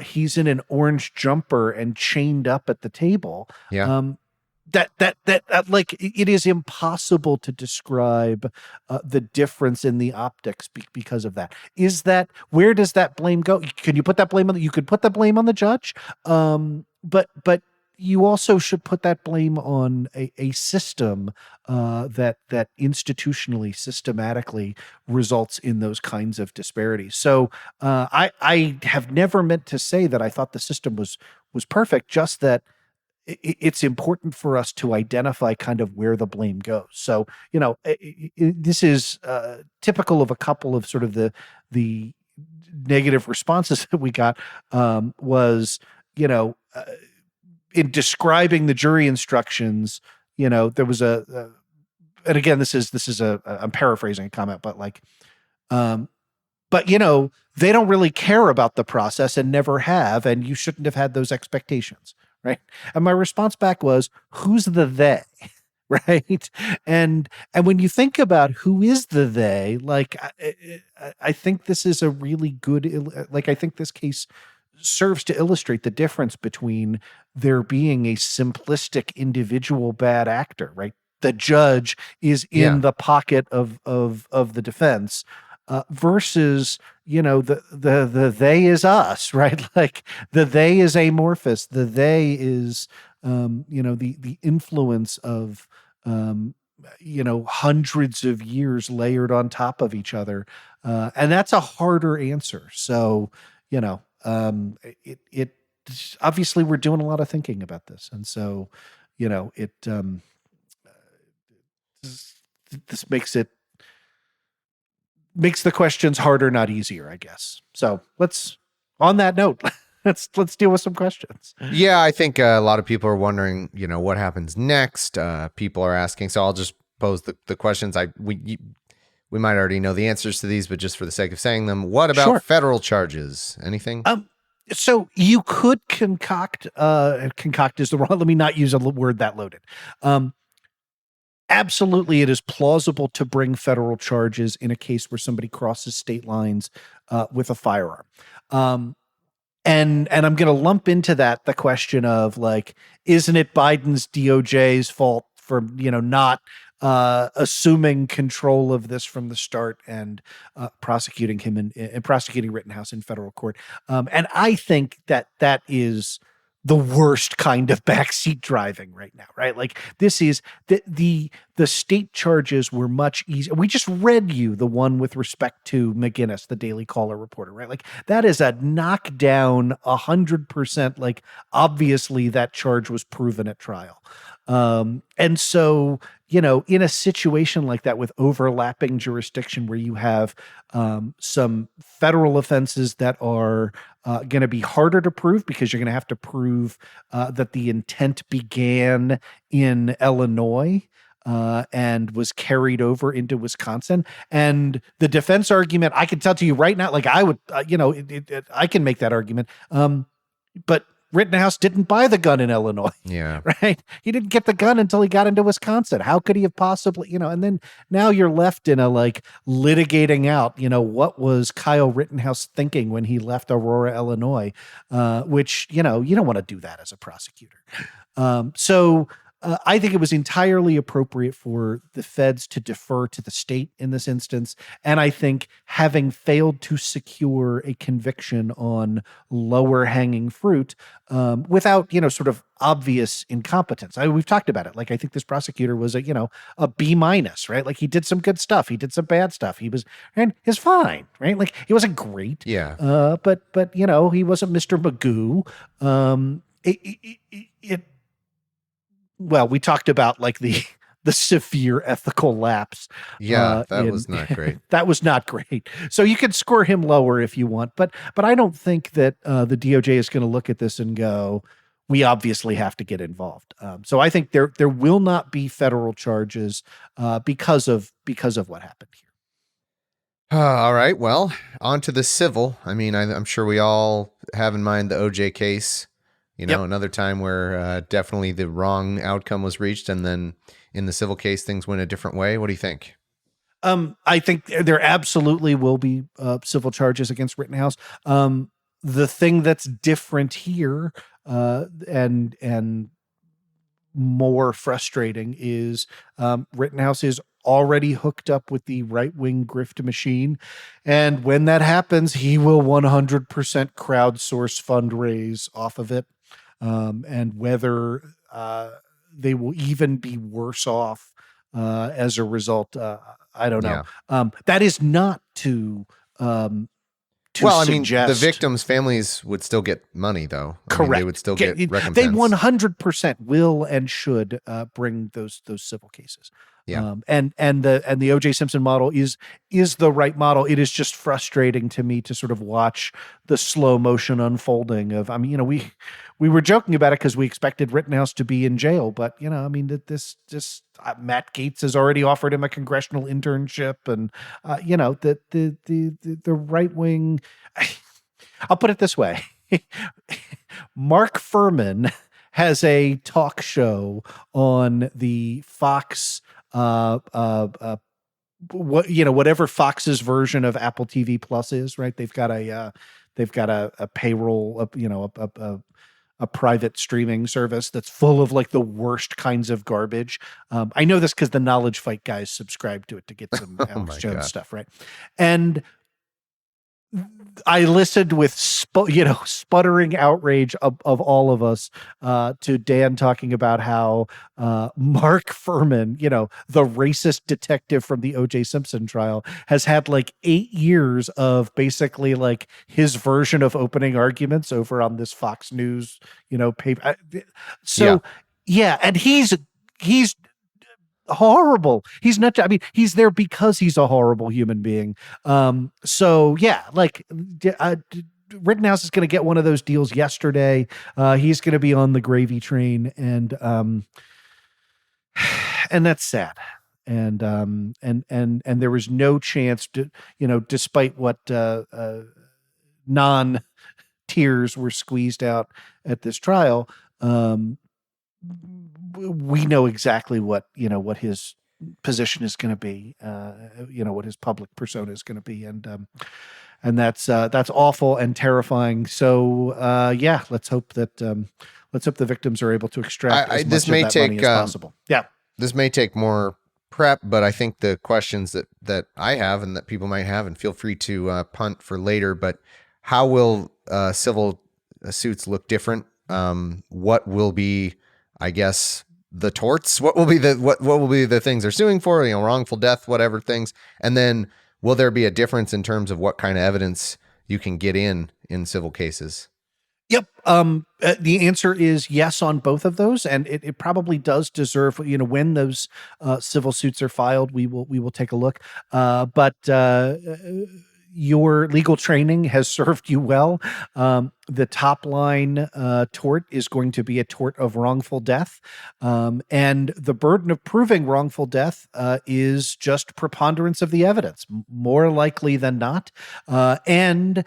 he's in an orange jumper and chained up at the table. That it is impossible to describe the difference in the optics because of that. Where does that blame go? Can you put that blame on you could put that blame on the judge, but you also should put that blame on a system that institutionally, systematically results in those kinds of disparities. So I have never meant to say that I thought the system was perfect, just that it's important for us to identify kind of where the blame goes. So, this is typical of a couple of sort of the negative responses that we got, was, in describing the jury instructions, there was and again, this is I'm paraphrasing a comment, but like, but they don't really care about the process and never have, and you shouldn't have had those expectations, right? And my response back was, who's the they? Right. And when you think about who is the they, like, I think this is a really good, like, I think this case serves to illustrate the difference between there being a simplistic individual bad actor, right? The judge is in the pocket of the defense, versus, the they is us, right? Like, the they is amorphous. The they is, the influence of, hundreds of years layered on top of each other. And that's a harder answer. So, it obviously we're doing a lot of thinking about this. And so, this makes the questions harder, not easier, I guess. So on that note, let's deal with some questions. Yeah, I think a lot of people are wondering, what happens next. People are asking, so I'll just pose the questions. We might already know the answers to these, but just for the sake of saying them, what about federal charges? Anything? So you could concoct is the wrong, let me not use a word that loaded. Absolutely, it is plausible to bring federal charges in a case where somebody crosses state lines with a firearm. And I'm going to lump into that the question of, like, isn't it Biden's DOJ's fault for, not assuming control of this from the start and prosecuting him and prosecuting Rittenhouse in federal court? And I think that is the worst kind of backseat driving right now, right? Like, this is the state charges were much easier. We just read you the one with respect to McGinnis, the Daily Caller reporter, right? Like, that is a knockdown 100%. Like, obviously that charge was proven at trial. And so, in a situation like that with overlapping jurisdiction where you have some federal offenses that are going to be harder to prove because you're going to have to prove that the intent began in Illinois and was carried over into Wisconsin. And the defense argument, I can tell to you right now, like, I would, I can make that argument. But Rittenhouse didn't buy the gun in Illinois. Yeah. Right. He didn't get the gun until he got into Wisconsin. How could he have possibly, and then now you're left in a, like, litigating out, what was Kyle Rittenhouse thinking when he left Aurora, Illinois, which, you don't want to do that as a prosecutor. So I think it was entirely appropriate for the feds to defer to the state in this instance. And I think, having failed to secure a conviction on lower hanging fruit without, sort of obvious incompetence. We've talked about it. Like, I think this prosecutor was a B-, right? Like, he did some good stuff. He did some bad stuff. And he's fine, right? Like, he wasn't great. Yeah. But he wasn't Mr. Magoo. Well, we talked about, like, the severe ethical lapse. Yeah, that was not great. That was not great. So you can score him lower if you want, but I don't think that the DOJ is going to look at this and go, we obviously have to get involved. So I think there will not be federal charges because of what happened here. All right. Well, on to the civil. I mean, I'm sure we all have in mind the OJ case. Another time where definitely the wrong outcome was reached, and then in the civil case, things went a different way. What do you think? I think there absolutely will be civil charges against Rittenhouse. The thing that's different here and more frustrating is Rittenhouse is already hooked up with the right-wing grift machine. And when that happens, he will 100% crowdsource fundraise off of it. And whether they will even be worse off as a result, I don't know. Yeah. That is not to to Well, I mean, the suggest victims' families would still get money, though. I mean, correct. they would still get recompense. They 100% will and should bring those civil cases. Yeah. And the O.J. Simpson model is the right model. It is just frustrating to me to sort of watch the slow motion unfolding of. I mean, we were joking about it because we expected Rittenhouse to be in jail, but I mean that this just Matt Gaetz has already offered him a congressional internship, and the right wing. I'll put it this way: Mark Furman has a talk show on the Fox. Whatever Fox's version of Apple TV Plus is, right? They've got a payroll, a private streaming service that's full of like the worst kinds of garbage. I know this because the Knowledge Fight guys subscribe to it to get some Alex Jones stuff, right? And I listened with sputtering outrage of all of us to Dan talking about how Mark Furman, the racist detective from the O.J. Simpson trial, has had like 8 years of basically like his version of opening arguments over on this Fox News, paper. So yeah, and he's horrible. He's not. I mean, he's there because he's a horrible human being. So yeah, like Rittenhouse is going to get one of those deals yesterday. He's going to be on the gravy train, and that's sad. And there was no chance to, despite what non-tears were squeezed out at this trial. We know exactly what his position is going to be, what his public persona is going to be. And that's awful and terrifying. So let's hope that the victims are able to extract as much of that money as possible. Yeah. This may take more prep, but I think the questions that I have and that people might have, and feel free to punt for later, but how will civil suits look different? What will be, I guess, the torts? What will be the things they're suing for? Wrongful death, whatever things. And then will there be a difference in terms of what kind of evidence you can get in civil cases? Yep. The answer is yes on both of those, and it probably does deserve. When those civil suits are filed, we will take a look. But your legal training has served you well. The top line tort is going to be a tort of wrongful death. And the burden of proving wrongful death is just preponderance of the evidence, more likely than not. And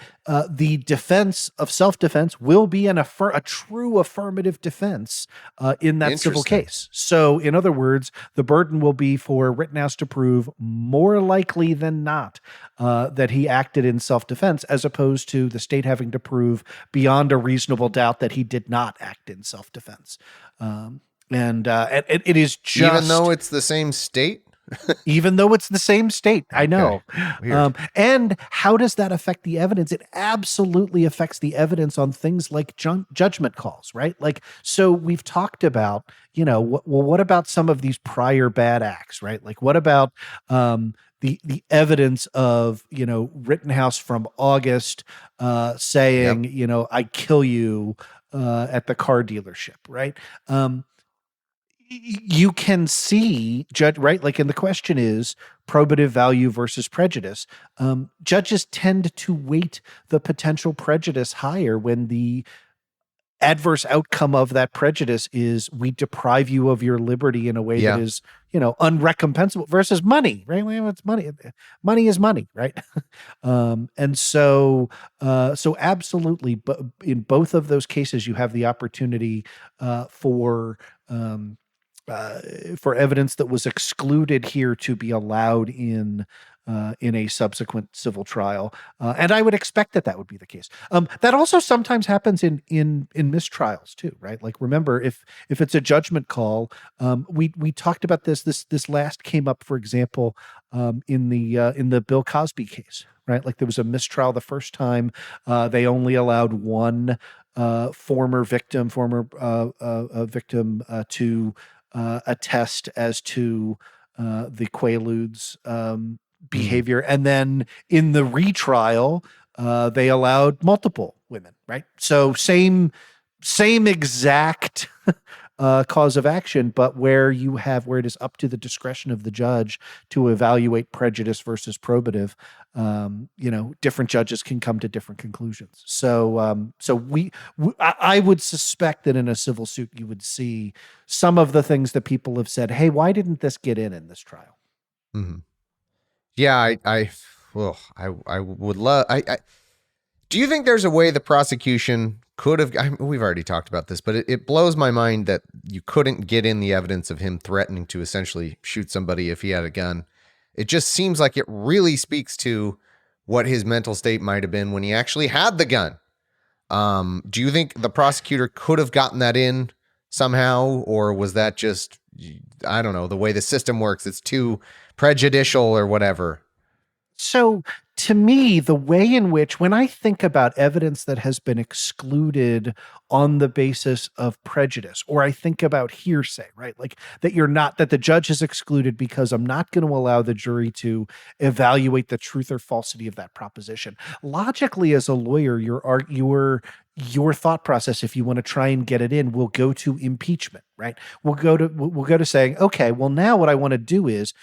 the defense of self-defense will be a true affirmative defense in that civil case. So, in other words, the burden will be for Rittenhouse to prove more likely than not that he acted in self-defense, as opposed to the state having to prove beyond a reasonable doubt that he did not act in self-defense. And it is just... Even though it's the same state? Even though it's the same state, I know. And how does that affect the evidence? It absolutely affects the evidence on things like judgment calls, right? Like, so we've talked about, what about some of these prior bad acts, right? Like, what about the evidence of, Rittenhouse from August saying, I kill you at the car dealership, right? You can see right? Like, and the question is probative value versus prejudice. Judges tend to weight the potential prejudice higher when the adverse outcome of that prejudice is we deprive you of your liberty in a way that is, unrecompensable versus money, right? Well, it's money. Money is money, right? And so absolutely, but in both of those cases, you have the opportunity for evidence that was excluded here to be allowed in a subsequent civil trial, and I would expect that would be the case. That also sometimes happens in mistrials too, right? Like, remember, if it's a judgment call, we talked about this last came up, for example, in the Bill Cosby case, right? Like, there was a mistrial the first time. They only allowed one former victim to attest as to the Quaaludes behavior. And then in the retrial, they allowed multiple women, right? So same exact cause of action, but where it is up to the discretion of the judge to evaluate prejudice versus probative, different judges can come to different conclusions. So I would suspect that in a civil suit, you would see some of the things that people have said, hey, why didn't this get in this trial? Mm-hmm. Yeah, I would love. Do you think there's a way the prosecution could have? We've already talked about this, but it blows my mind that you couldn't get in the evidence of him threatening to essentially shoot somebody if he had a gun. It just seems like it really speaks to what his mental state might have been when he actually had the gun. Do you think the prosecutor could have gotten that in somehow, or was that just, I don't know, the way the system works? It's too prejudicial or whatever. So to me, the way in which, when I think about evidence that has been excluded on the basis of prejudice, or I think about hearsay, right? Like that the judge has excluded because I'm not going to allow the jury to evaluate the truth or falsity of that proposition. Logically, as a lawyer, your thought process, if you want to try and get it in, will go to impeachment, right? We'll go to saying, okay, well, now what I want to do is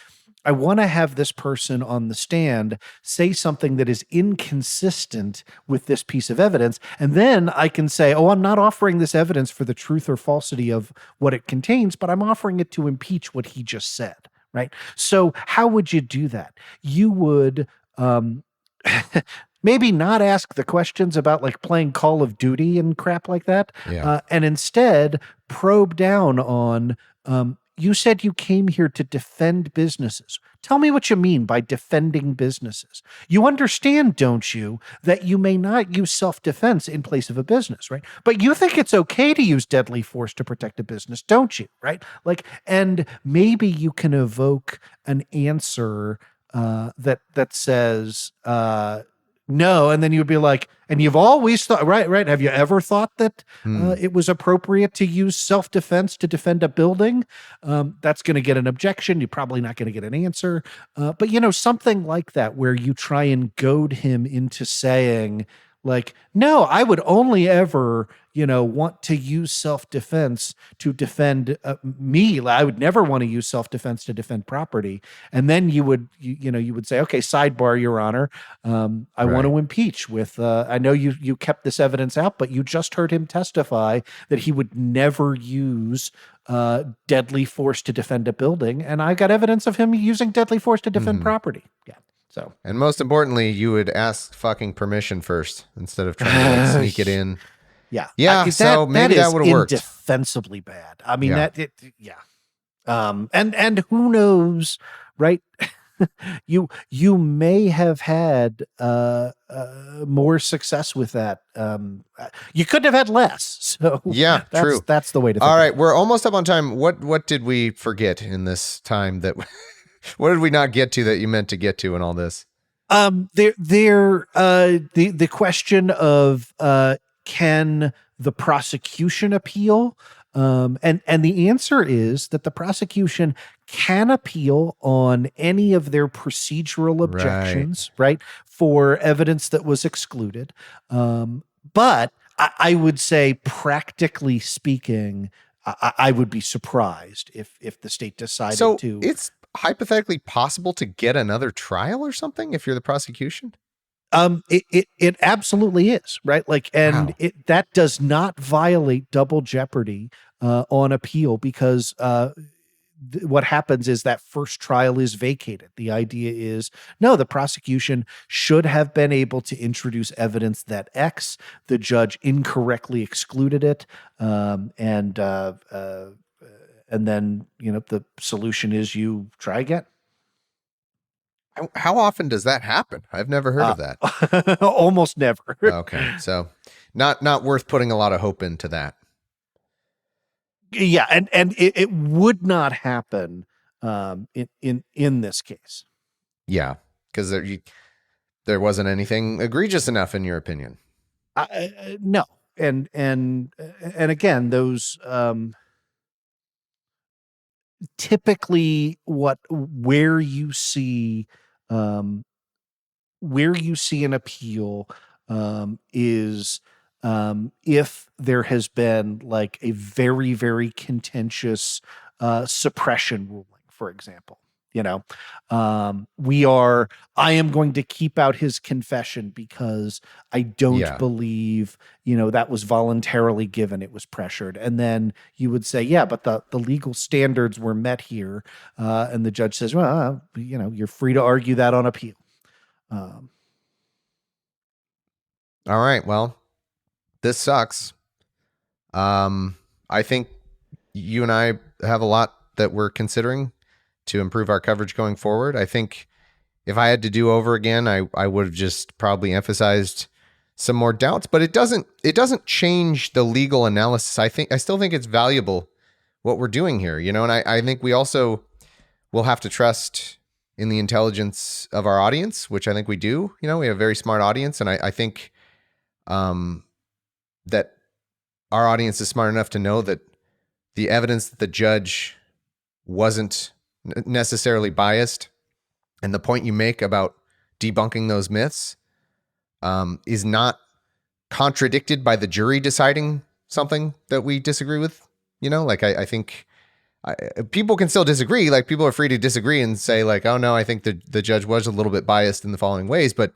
I want to have this person on the stand say something that is inconsistent with this piece of evidence. And then I can say, oh, I'm not offering this evidence for the truth or falsity of what it contains, but I'm offering it to impeach what he just said, right? So how would you do that? You would maybe not ask the questions about like playing Call of Duty and crap like that. Yeah. And instead probe down on, you said you came here to defend businesses. Tell me what you mean by defending businesses. You understand, don't you, that you may not use self-defense in place of a business, right? But you think it's okay to use deadly force to protect a business, don't you, right? Like, and maybe you can evoke an answer that says no, and then you'd be like, and you've always thought, right? Have you ever thought that it was appropriate to use self-defense to defend a building? That's going to get an objection. You're probably not going to get an answer. But something like that, where you try and goad him into saying, like, no, I would only ever, want to use self-defense to defend me. I would never want to use self-defense to defend property. And then you would say, okay, sidebar, Your Honor, I want to impeach with, I know you kept this evidence out, but you just heard him testify that he would never use deadly force to defend a building. And I got evidence of him using deadly force to defend property. Yeah. So, and most importantly, you would ask fucking permission first instead of trying to sneak it in. Yeah. Yeah. So maybe that would have worked. Indefensibly bad. I mean, and who knows, right? you may have had more success with that. You could have had less. So yeah, true. That's the way to think. All right. We're almost up on time. What did we forget in this time that what did we not get to that you meant to get to in all this? The question of can the prosecution appeal? And the answer is that the prosecution can appeal on any of their procedural objections, right, for evidence that was excluded. But I would say, practically speaking, I would be surprised if the state decided to. It's hypothetically possible to get another trial or something if you're the prosecution? It absolutely is, right? Like, and Wow. that does not violate double jeopardy on appeal, because what happens is that first trial is vacated. The idea is, no, the prosecution should have been able to introduce evidence that X, the judge incorrectly excluded it, and then the solution is you try again. How often does that happen? I've never heard of that. Almost never. Okay, so not worth putting a lot of hope into that. Yeah, and it would not happen in this case. Yeah, because there wasn't anything egregious enough in your opinion. No, and again, those typically where you see where you see an appeal is if there has been like a very, very contentious suppression ruling, for example. You know, I am going to keep out his confession because I don't Yeah. believe, that was voluntarily given. It was pressured. And then you would say, yeah, but the legal standards were met here. And the judge says, well, you're free to argue that on appeal. All right. Well, this sucks. I think you and I have a lot that we're considering to improve our coverage going forward. I think if I had to do over again, I would have just probably emphasized some more doubts, but it doesn't change the legal analysis. I still think it's valuable what we're doing here, and I think we also will have to trust in the intelligence of our audience, which I think we do. We have a very smart audience, and I think that our audience is smart enough to know that the evidence that the judge wasn't necessarily biased, and the point you make about debunking those myths is not contradicted by the jury deciding something that we disagree with. I think people can still disagree. Like, people are free to disagree and say like, oh no, I think the judge was a little bit biased in the following ways, but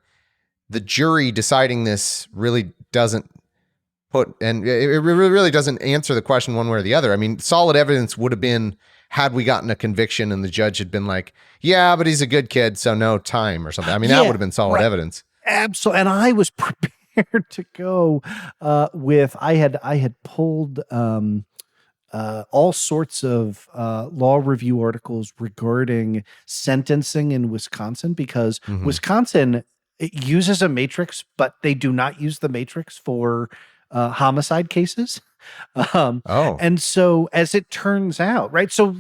the jury deciding this really doesn't it really doesn't answer the question one way or the other. I mean, solid evidence would have been had we gotten a conviction and the judge had been like, yeah, but he's a good kid, so no time or something. I mean, that would have been solid evidence. Absolutely. And I was prepared to go with, I had pulled all sorts of law review articles regarding sentencing in Wisconsin, because Wisconsin, it uses a matrix, but they do not use the matrix for homicide cases. And so as it turns out, So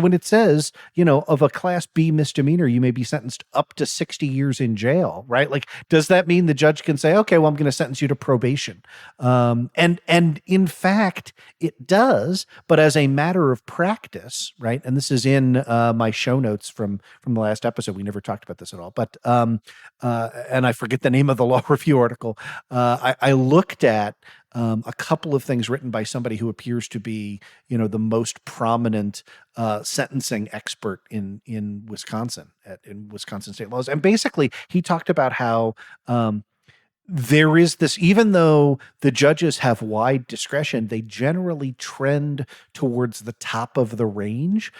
when it says, of a class B misdemeanor, you may be sentenced up to 60 years in jail, right? Like, does that mean the judge can say, okay, well, I'm going to sentence you to probation? And in fact, it does, but as a matter of practice, right? And this is in my show notes from the last episode. We never talked about this at all, but and I forget the name of the law review article. I looked at a couple of things written by somebody who appears to be, the most prominent sentencing expert in Wisconsin, in Wisconsin state laws. And basically, he talked about how there is this, even though the judges have wide discretion, they generally trend towards the top of the range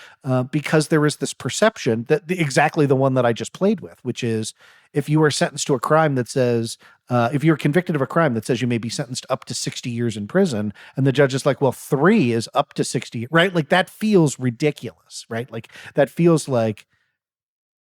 because there is this perception that exactly the one that I just played with, which is if you are sentenced to a crime that says, if you're convicted of a crime that says you may be sentenced up to 60 years in prison, and the judge is like, well, 3 is up to 60, right? Like, that feels ridiculous, right? Like, that feels like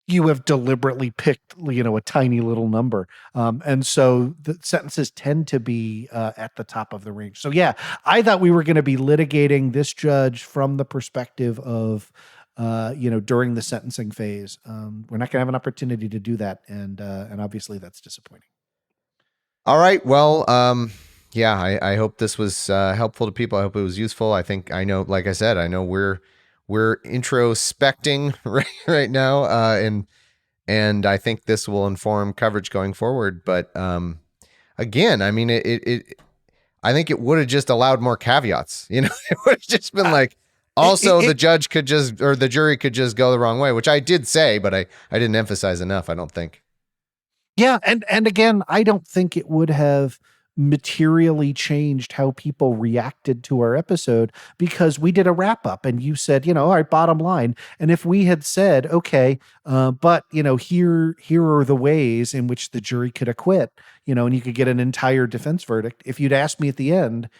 you have deliberately picked, a tiny little number. And so the sentences tend to be at the top of the range. So yeah, I thought we were going to be litigating this judge from the perspective of, during the sentencing phase. We're not going to have an opportunity to do that. And obviously that's disappointing. All right. Well, I hope this was helpful to people. I hope it was useful. Like I said, I know we're introspecting right now, and I think this will inform coverage going forward. But again, I mean, I think it would have just allowed more caveats. It would have just been like, also the judge could just, or the jury could just go the wrong way, which I did say, but I didn't emphasize enough, I don't think. Yeah, and again, I don't think it would have materially changed how people reacted to our episode, because we did a wrap up and you said, all right, bottom line. And if we had said, okay, but here are the ways in which the jury could acquit, and you could get an entire defense verdict. If you'd asked me at the end,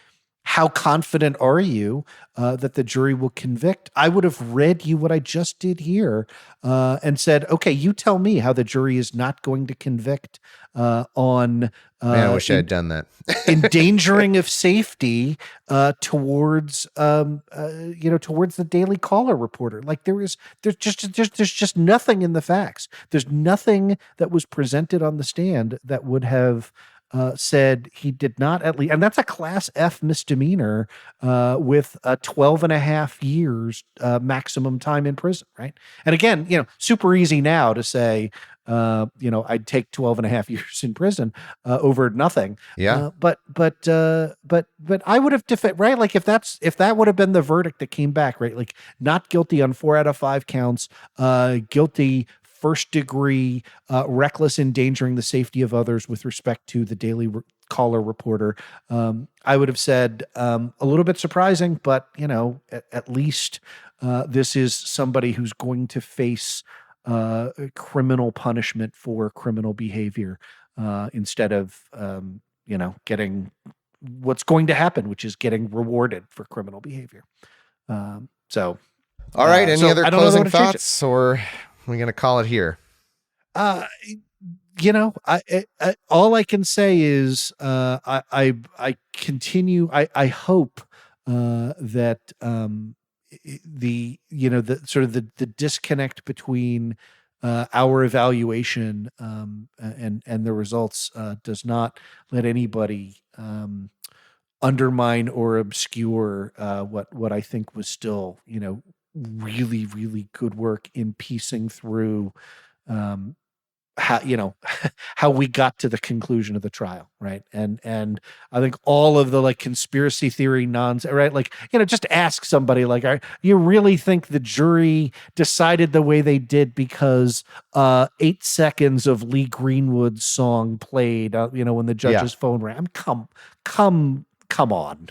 how confident are you that the jury will convict? I would have read you what I just did here and said, okay, you tell me how the jury is not going to convict on Man, I wish I had done that. endangering of safety towards towards the Daily Caller reporter. Like, there's just nothing in the facts. There's nothing that was presented on the stand that would have said he did not, at least, and that's a class F misdemeanor with 12 and a half years maximum time in prison, right? And again, super easy now to say, I'd take 12 and a half years in prison over nothing. Yeah. But I would have right. Like if that would have been the verdict that came back, right? Like not guilty on 4 out of 5 counts, guilty first degree, reckless endangering the safety of others with respect to the Daily Caller reporter. I would have said a little bit surprising, but at least this is somebody who's going to face criminal punishment for criminal behavior instead of getting what's going to happen, which is getting rewarded for criminal behavior. All right. Any other closing thoughts, or are we going to call it here? I all I can say is I continue. I hope that the sort of the disconnect between our evaluation and the results does not let anybody undermine or obscure what I think was still really, really good work in piecing through how we got to the conclusion of the trial, right? And I think all of the like conspiracy theory nonsense, right? Like just ask somebody like, you really think the jury decided the way they did because 8 seconds of Lee Greenwood's song played, when the judge's phone rang? Come on.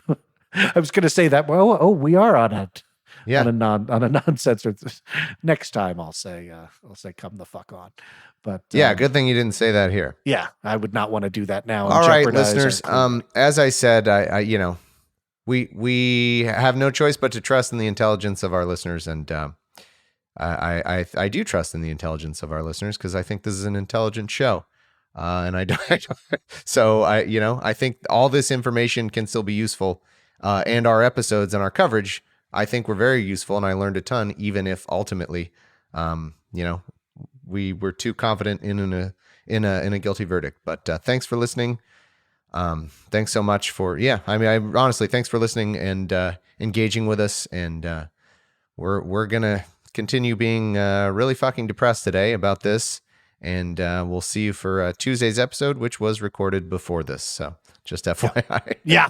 I was going to say that. Well, we are on it. Yeah. On a non-censored. Next time I'll say come the fuck on. But good thing you didn't say that here. Yeah, I would not want to do that now. All right, listeners. As I said, we have no choice but to trust in the intelligence of our listeners, and I do trust in the intelligence of our listeners because I think this is an intelligent show, and I think all this information can still be useful, and our episodes and our coverage, I think, were very useful, and I learned a ton, even if ultimately, we were too confident in a guilty verdict. But thanks for listening. Thanks so much for honestly, thanks for listening and engaging with us. And we're gonna continue being really fucking depressed today about this. And we'll see you for Tuesday's episode, which was recorded before this. So just FYI. Yeah.